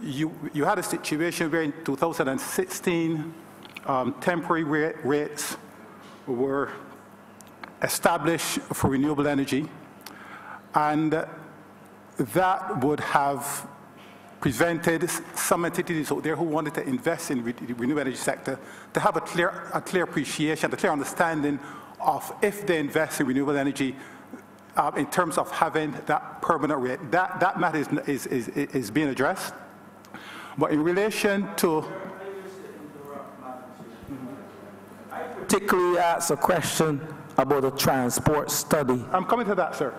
You had a situation where in 2016, temporary rates were established for renewable energy, and that would have prevented some entities out there who wanted to invest in the renewable energy sector to have a clear appreciation, a clear understanding of if they invest in renewable energy in terms of having that permanent rate. That matter is being addressed. But in relation to... I particularly asked a question about a transport study. I'm coming to that, sir.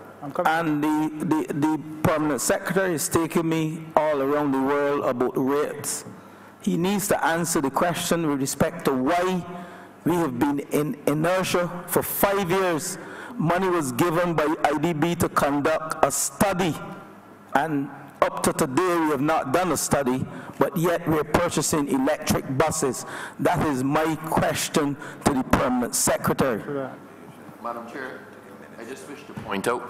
And the permanent secretary is taking me all around the world about rates. He needs to answer the question with respect to why we have been in inertia for 5 years. Money was given by IDB to conduct a study, and up to today we have not done a study, but yet we're purchasing electric buses. That is my question to the permanent secretary. Madam Chair, I just wish to point out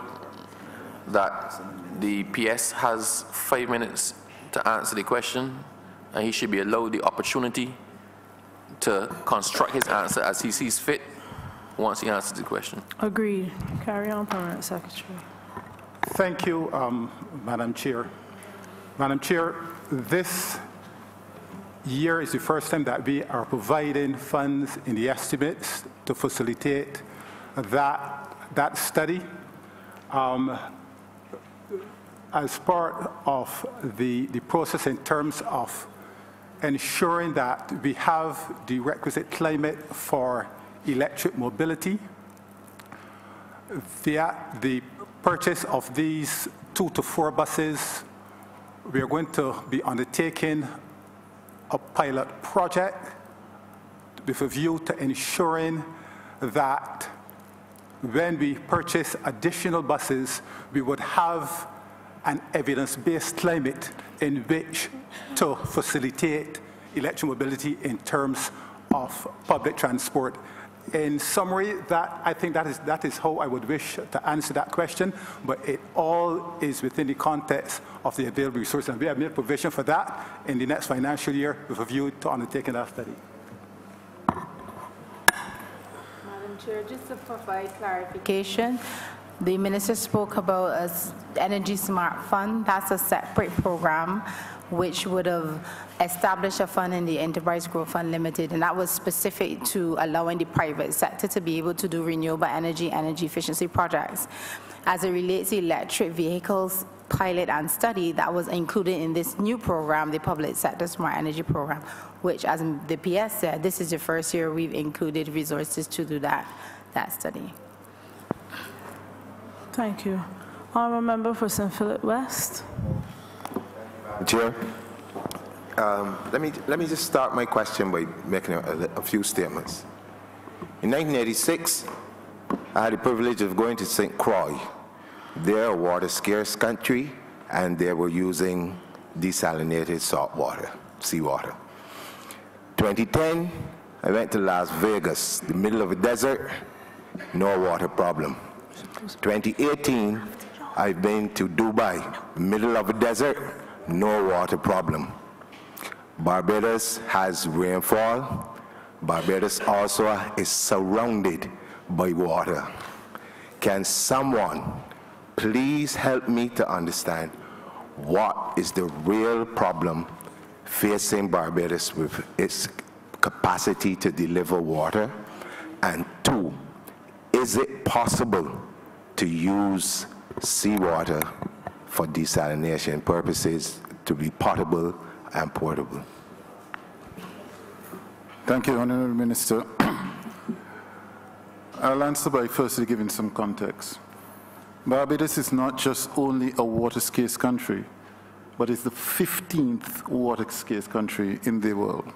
that the PS has 5 minutes to answer the question, and he should be allowed the opportunity to construct his answer as he sees fit once he answers the question. Agreed. Carry on, Permanent Secretary. Thank you, Madam Chair. Madam Chair, this year is the first time that we are providing funds in the estimates to facilitate that study. As part of the process in terms of ensuring that we have the requisite climate for electric mobility, the purchase of these 2 to 4 buses, we are going to be undertaking a pilot project with a view to ensuring that when we purchase additional buses, we would have an evidence-based climate in which to facilitate electric mobility in terms of public transport. In summary, I think that is how I would wish to answer that question, but it all is within the context of the available resources, and we have made provision for that in the next financial year with a view to undertaking that study. Madam Chair, just to provide clarification, the Minister spoke about an Energy Smart Fund. That's a separate program which would have established a fund in the Enterprise Growth Fund Limited, and that was specific to allowing the private sector to be able to do renewable energy efficiency projects. As it relates to electric vehicles pilot and study, that was included in this new program, the Public Sector Smart Energy Program, which, as the PS said, this is the first year we've included resources to do that study. Thank you. Honourable Member for St. Philip West. Chair, let me just start my question by making a few statements. In 1986, I had the privilege of going to St. Croix. They're a water-scarce country, and they were using desalinated salt water, seawater. 2010, I went to Las Vegas, the middle of a desert, no water problem. 2018, I've been to Dubai, middle of a desert, no water problem. Barbados has rainfall. Barbados also is surrounded by water. Can someone please help me to understand what is the real problem facing Barbados with its capacity to deliver water? And 2, is it possible to use seawater for desalination purposes to be potable and portable? Thank you, Honourable Minister. I'll answer by firstly giving some context. Barbados is not just only a water-scarce country, but it's the 15th water-scarce country in the world.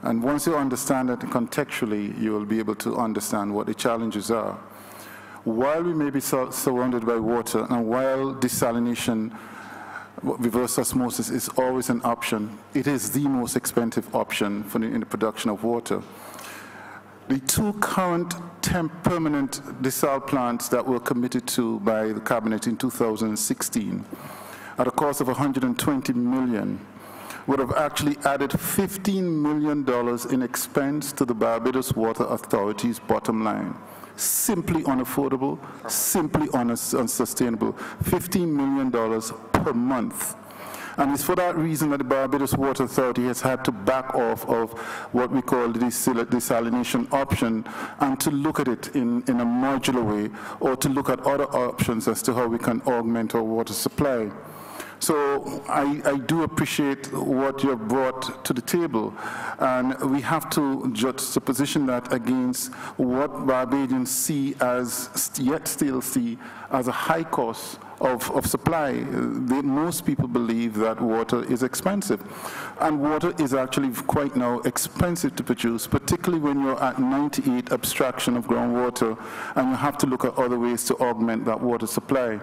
And once you understand that contextually, you will be able to understand what the challenges are. While we may be surrounded by water, and while desalination, reverse osmosis is always an option, it is the most expensive option in the production of water. The two current permanent desal plants that were committed to by the Cabinet in 2016 at a cost of $120 million would have actually added $15 million in expense to the Barbados Water Authority's bottom line. Simply unaffordable, simply unsustainable. $15 million per month. And it's for that reason that the Barbados Water Authority has had to back off of what we call the desalination option and to look at it in a modular way, or to look at other options as to how we can augment our water supply. So I do appreciate what you have brought to the table, and we have to juxtaposition that against what Barbadians see as, still see as a high cost of supply. Most people believe that water is expensive, and water is actually quite now expensive to produce, particularly when you're at 98 abstraction of groundwater, and you have to look at other ways to augment that water supply.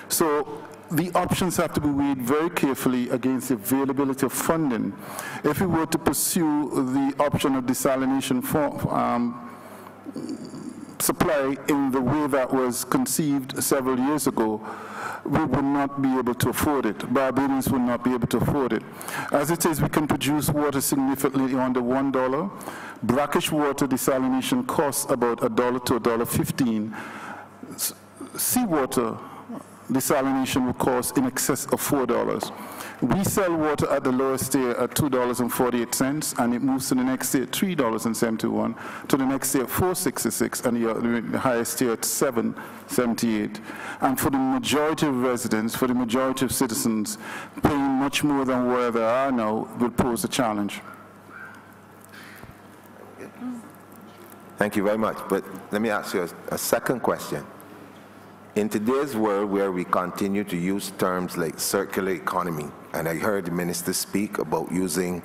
So the options have to be weighed very carefully against the availability of funding. If we were to pursue the option of desalination supply in the way that was conceived several years ago, we would not be able to afford it. Barbadians will not be able to afford it. As it is, we can produce water significantly under $1. Brackish water desalination costs about $1 to $1.15. Seawater desalination will cost in excess of $4. We sell water at the lowest tier at $2.48, and it moves to the next tier at $3.71, to the next tier at $4.66, and the highest tier at $7.78. And for the majority of residents, for the majority of citizens, paying much more than where they are now will pose a challenge. Thank you very much. But let me ask you a second question. In today's world where we continue to use terms like circular economy, and I heard the minister speak about using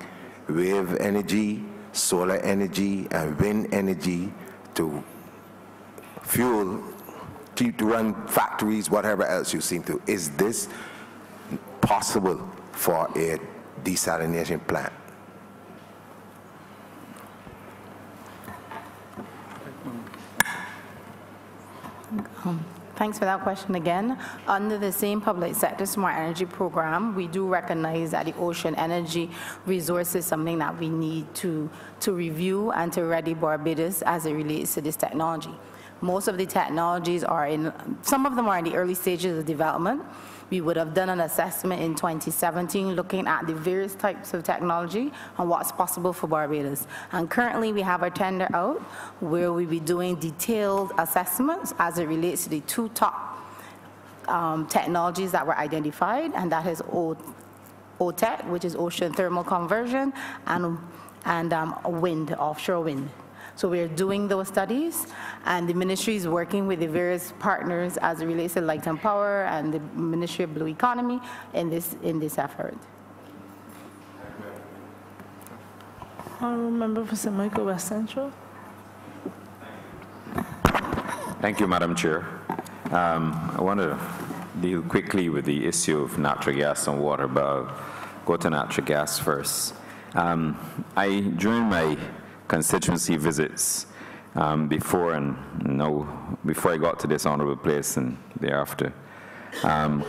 wave energy, solar energy, and wind energy to fuel, to run factories, whatever else you seem to, is this possible for a desalination plant? Thanks for that question again. Under the same public sector smart energy program, we do recognize that the ocean energy resource is something that we need to review and to ready Barbados as it relates to this technology. Most of the technologies are some of them are in the early stages of development. We would have done an assessment in 2017 looking at the various types of technology and what's possible for Barbados. And currently we have a tender out where we'll be doing detailed assessments as it relates to the two top technologies that were identified, and that is OTEC, which is ocean thermal conversion, and wind, offshore wind. So we're doing those studies, and the ministry is working with the various partners as it relates to light and power and the Ministry of Blue Economy in this effort. Honourable Member for St. Michael West Central. Thank you, Madam Chair. I want to deal quickly with the issue of natural gas and water, but I'll go to natural gas first. During my constituency visits before I got to this honourable place and thereafter,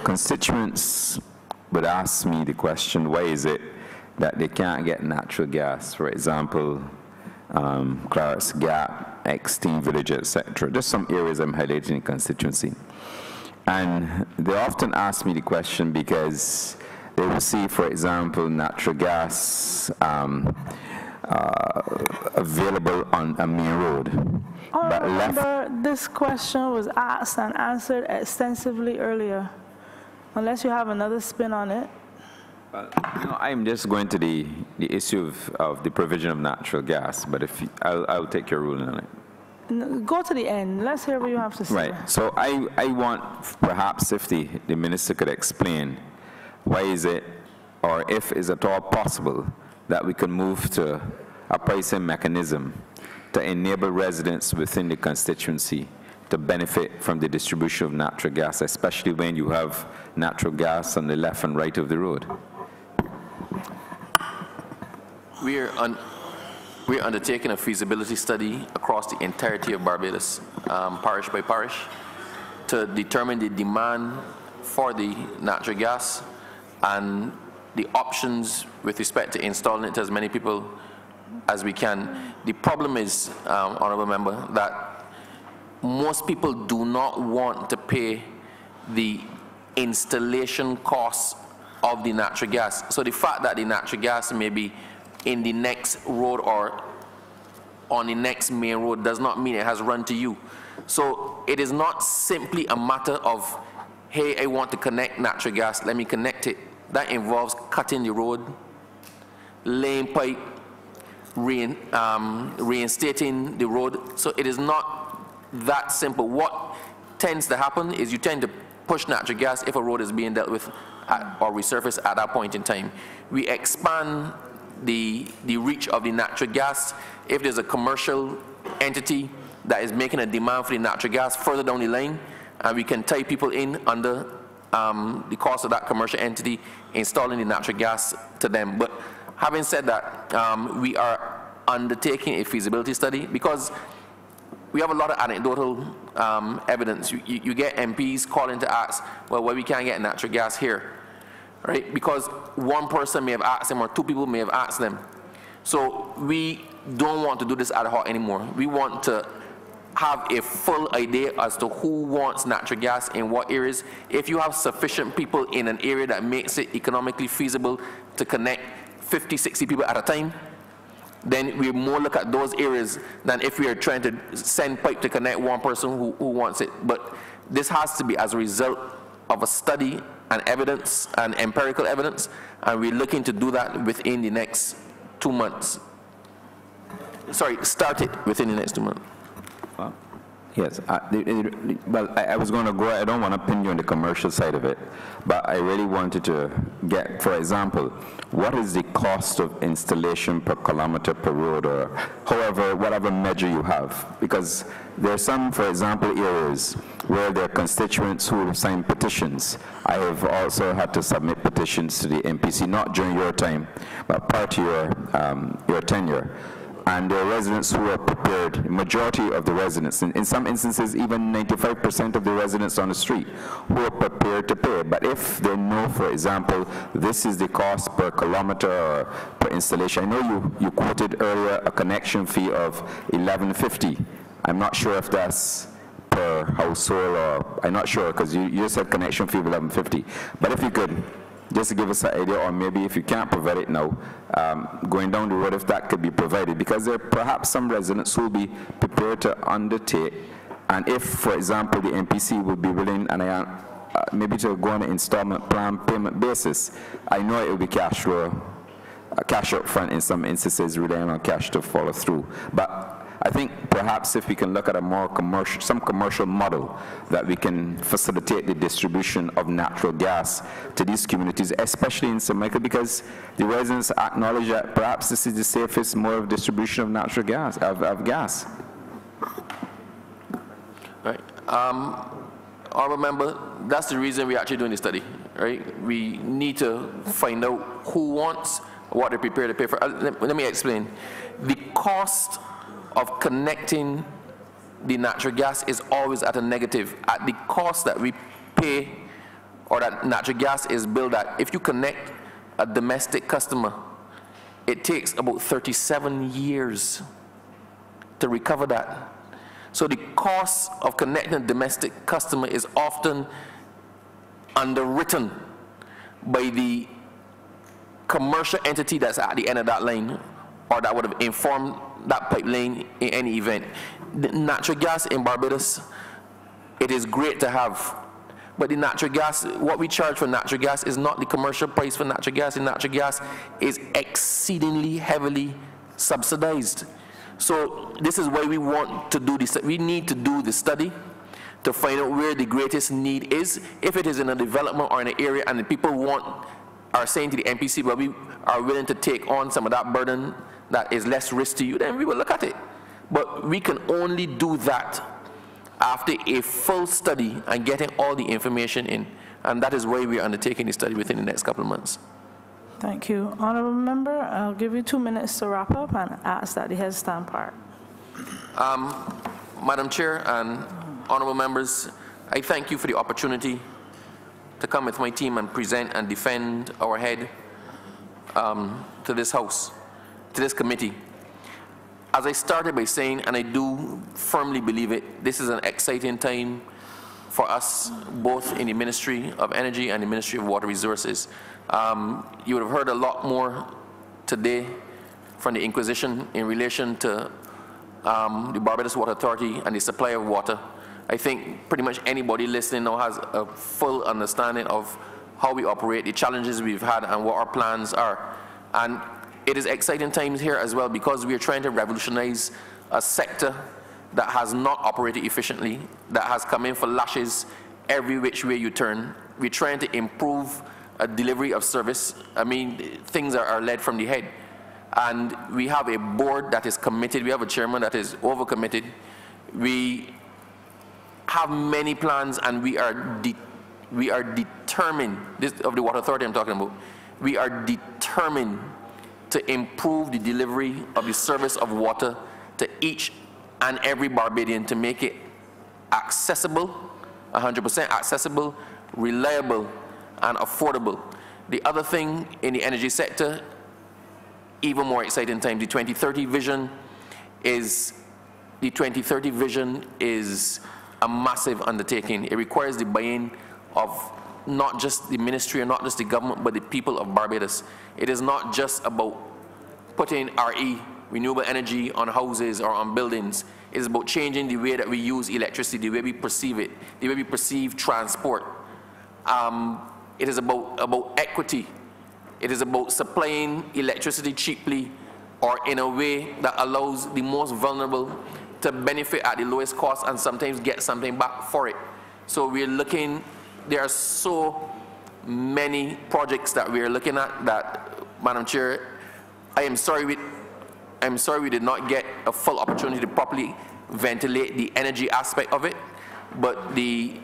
constituents would ask me the question, why is it that they can't get natural gas? For example, Clark's Gap, Extine Village, etc. Just some areas I'm highlighting in constituency. And they often ask me the question because they will see, for example, natural gas available on a main road. I remember this question was asked and answered extensively earlier. Unless you have another spin on it. I'm just going to the issue of the provision of natural gas, but if I'll take your ruling on it. Go to the end. Let's hear what you have to say. Right. So I want perhaps if the minister could explain why is it, or if is at all possible, that we can move to a pricing mechanism to enable residents within the constituency to benefit from the distribution of natural gas, especially when you have natural gas on the left and right of the road. We're undertaking a feasibility study across the entirety of Barbados, parish by parish, to determine the demand for the natural gas and the options with respect to installing it to as many people as we can. The problem is, Honourable Member, that most people do not want to pay the installation costs of the natural gas. So the fact that the natural gas may be in the next road or on the next main road does not mean it has run to you. So it is not simply a matter of, hey, I want to connect natural gas, let me connect it. That involves cutting the road, laying pipe, reinstating the road. So it is not that simple. What tends to happen is you tend to push natural gas if a road is being dealt with or resurfaced at that point in time. We expand the reach of the natural gas. If there's a commercial entity that is making a demand for the natural gas further down the line, and we can tie people in under the cost of that commercial entity installing the natural gas to them. But having said that, we are undertaking a feasibility study because we have a lot of anecdotal evidence. You get MPs calling to ask, well, why we can't get natural gas here, right? Because one person may have asked them or two people may have asked them. So we don't want to do this ad hoc anymore. We want to have a full idea as to who wants natural gas in what areas. If you have sufficient people in an area that makes it economically feasible to connect 50, 60 people at a time, then we more look at those areas than if we are trying to send pipe to connect one person who wants it. But this has to be as a result of a study and evidence and empirical evidence, and we're looking to do that within the next 2 months. Sorry, start it within the next 2 months. Yes, well, I was going to go, I don't want to pin you on the commercial side of it, but I really wanted to get, for example, what is the cost of installation per kilometer per road, or however, whatever measure you have? Because there are some, for example, areas where there are constituents who have signed petitions. I have also had to submit petitions to the MPC, not during your time, but prior to your tenure. And there are residents who are prepared, the majority of the residents, in some instances even 95% of the residents on the street, who are prepared to pay. But if they know, for example, this is the cost per kilometer or per installation. I know you quoted earlier a connection fee of $11.50. I'm not sure if that's per household, or I'm not sure, because you just said connection fee of $11.50. But if you could just to give us an idea, or maybe if you can't provide it now, going down the road, if that could be provided, because there are perhaps some residents who will be prepared to undertake, and if, for example, the MPC would be willing, and maybe to go on an installment plan payment basis. I know it will be cash up front in some instances, relying on cash to follow through. But I think perhaps if we can look at a more commercial model that we can facilitate the distribution of natural gas to these communities, especially in St. Michael, because the residents acknowledge that perhaps this is the safest mode of distribution of natural gas, of gas. Right. Honourable Member, that's the reason we're actually doing the study, right? We need to find out who wants, what they're prepared to pay for. Let me explain. The cost of connecting the natural gas is always at a negative. At the cost that we pay, or that natural gas is billed at, if you connect a domestic customer, it takes about 37 years to recover that. So the cost of connecting a domestic customer is often underwritten by the commercial entity that's at the end of that line, or that would have informed that pipeline in any event. The natural gas in Barbados, it is great to have, But the natural gas, what we charge for natural gas is not the commercial price for natural gas. The natural gas is exceedingly heavily subsidized. So this is why we want to do this. We need to do the study to find out where the greatest need is. If it is in a development or in an area and the people are saying to the MPC, well, we are willing to take on some of that burden that is less risk to you, then we will look at it. But we can only do that after a full study and getting all the information in. And that is why we are undertaking the study within the next couple of months. Thank you. Honourable Member, I'll give you 2 minutes to wrap up and ask that the head stand part. Madam Chair and honourable members, I thank you for the opportunity to come with my team and present and defend our head to this House, to this committee. As I started by saying, and I do firmly believe it, this is an exciting time for us, both in the Ministry of Energy and the Ministry of Water Resources. You would have heard a lot more today from the Inquisition in relation to the Barbados Water Authority and the supply of water. I think pretty much anybody listening now has a full understanding of how we operate, the challenges we've had, and what our plans are. And it is exciting times here as well because we are trying to revolutionize a sector that has not operated efficiently, that has come in for lashes every which way you turn. We're trying to improve a delivery of service. I mean, things are led from the head. And we have a board that is committed. We have a chairman that is overcommitted. We have many plans, and we are determined, this of the Water Authority I'm talking about, we are determined to improve the delivery of the service of water to each and every Barbadian, to make it accessible, 100% accessible, reliable, and affordable. The other thing in the energy sector, even more exciting time, the 2030 vision is a massive undertaking. It requires the buy-in of not just the ministry or not just the government, but the people of Barbados. It is not just about putting RE, renewable energy, on houses or on buildings. It is about changing the way that we use electricity, the way we perceive it, the way we perceive transport. It is about equity. It is about supplying electricity cheaply or in a way that allows the most vulnerable to benefit at the lowest cost and sometimes get something back for it. So we're looking, there are so many projects that we're looking at that, Madam Chair, I'm sorry we did not get a full opportunity to properly ventilate the energy aspect of it, but the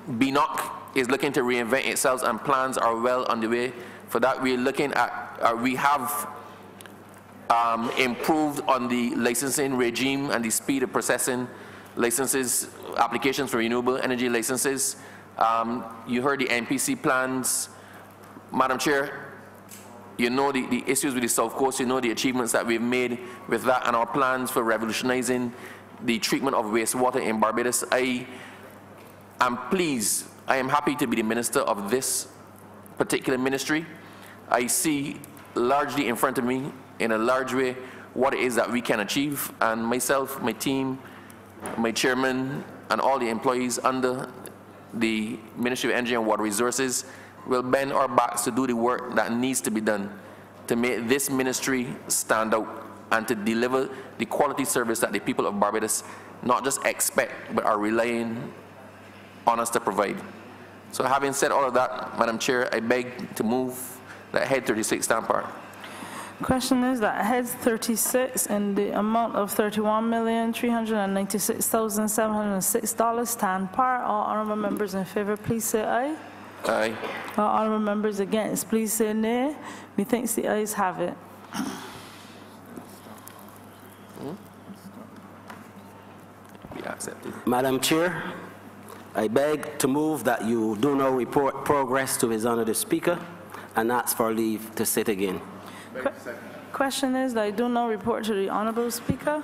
BNOC is looking to reinvent itself and plans are well on the way. For that, we're looking at, we have improved on the licensing regime and the speed of processing licenses, applications for renewable energy licenses. You heard the NPC plans. Madam Chair, you know the issues with the South Coast, you know the achievements that we've made with that and our plans for revolutionizing the treatment of wastewater in Barbados. I am pleased, I am happy to be the minister of this particular ministry. I see largely in front of me, in a large way, what it is that we can achieve, and myself, my team, my chairman, and all the employees under the Ministry of Energy and Water Resources will bend our backs to do the work that needs to be done to make this ministry stand out and to deliver the quality service that the people of Barbados not just expect, but are relying on us to provide. So having said all of that, Madam Chair, I beg to move that head 36 stand part. Question is that head 36 in the amount of $31,396,706 stand par. All honourable members in favour, please say aye. Aye. All honourable members against, please say nay. Methinks the ayes have it. Be accepted. Madam Chair, I beg to move that you do now report progress to His Honour the Speaker and ask for leave to sit again. Question is that I do not report to the Honourable Speaker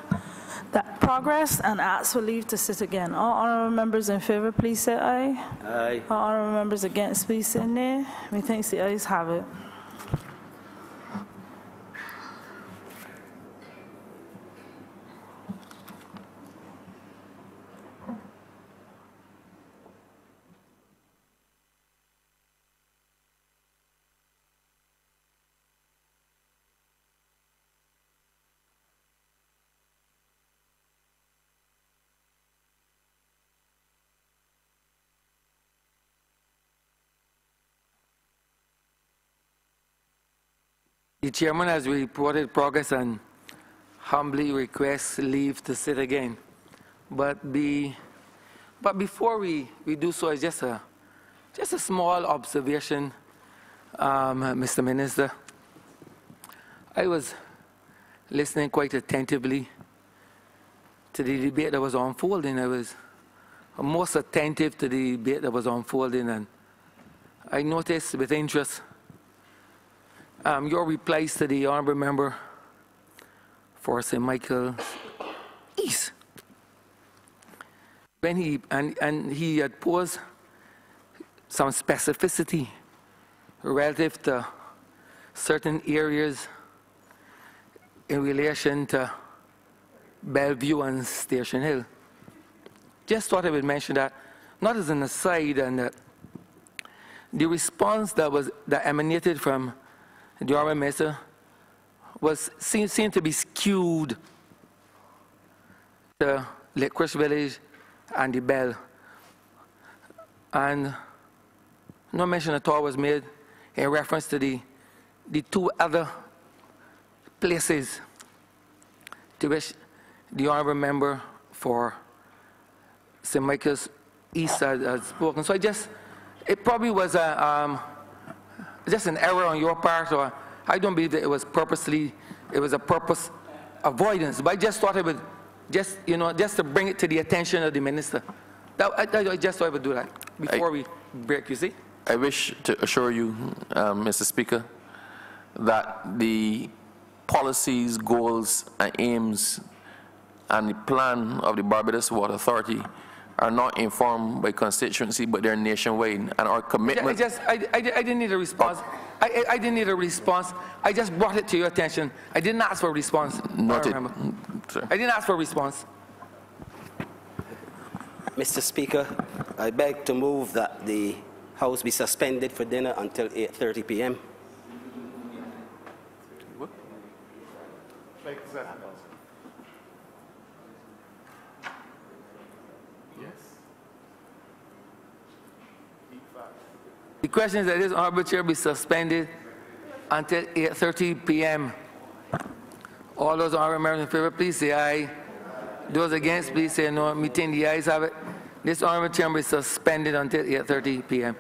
that progress and ask for leave to sit again. All honourable members in favour, please say aye. Aye. All honourable members against, please say nay. Methinks the ayes have it. The chairman has reported progress and humbly requests leave to sit again. But before we do so, it's just a small observation, Mr. Minister. I was listening quite attentively to the debate that was unfolding. I was most attentive to the debate that was unfolding, and I noticed with interest your replies to the honourable member for St. Michael East. When he had posed some specificity relative to certain areas in relation to Bellevue and Station Hill. Just thought I would mention that, not as an aside, and that the response that emanated from the honourable minister seemed to be skewed to Licorice Village and the Bell. And no mention at all was made in reference to the two other places to which the honourable member for St. Michael's East had spoken. So it probably was just an error on your part, or I don't believe that it was a purpose avoidance, but I just thought I would just to bring it to the attention of the minister. I just thought I would do that before we break, you see. I wish to assure you, Mr. Speaker, that the policies, goals, and aims and the plan of the Barbados Water Authority are not informed by constituency, but they're nationwide. And our commitment... I didn't need a response. I didn't need a response. I just brought it to your attention. I didn't ask for a response. Noted. I didn't ask for a response. Mr. Speaker, I beg to move that the House be suspended for dinner until 8:30 p.m. The question is that this honourable chair be suspended until 8:30 p.m. All those honourable members in favour, please say aye. Those against, please say no. Meeting the ayes have it. This honourable chair be suspended until 8:30 p.m.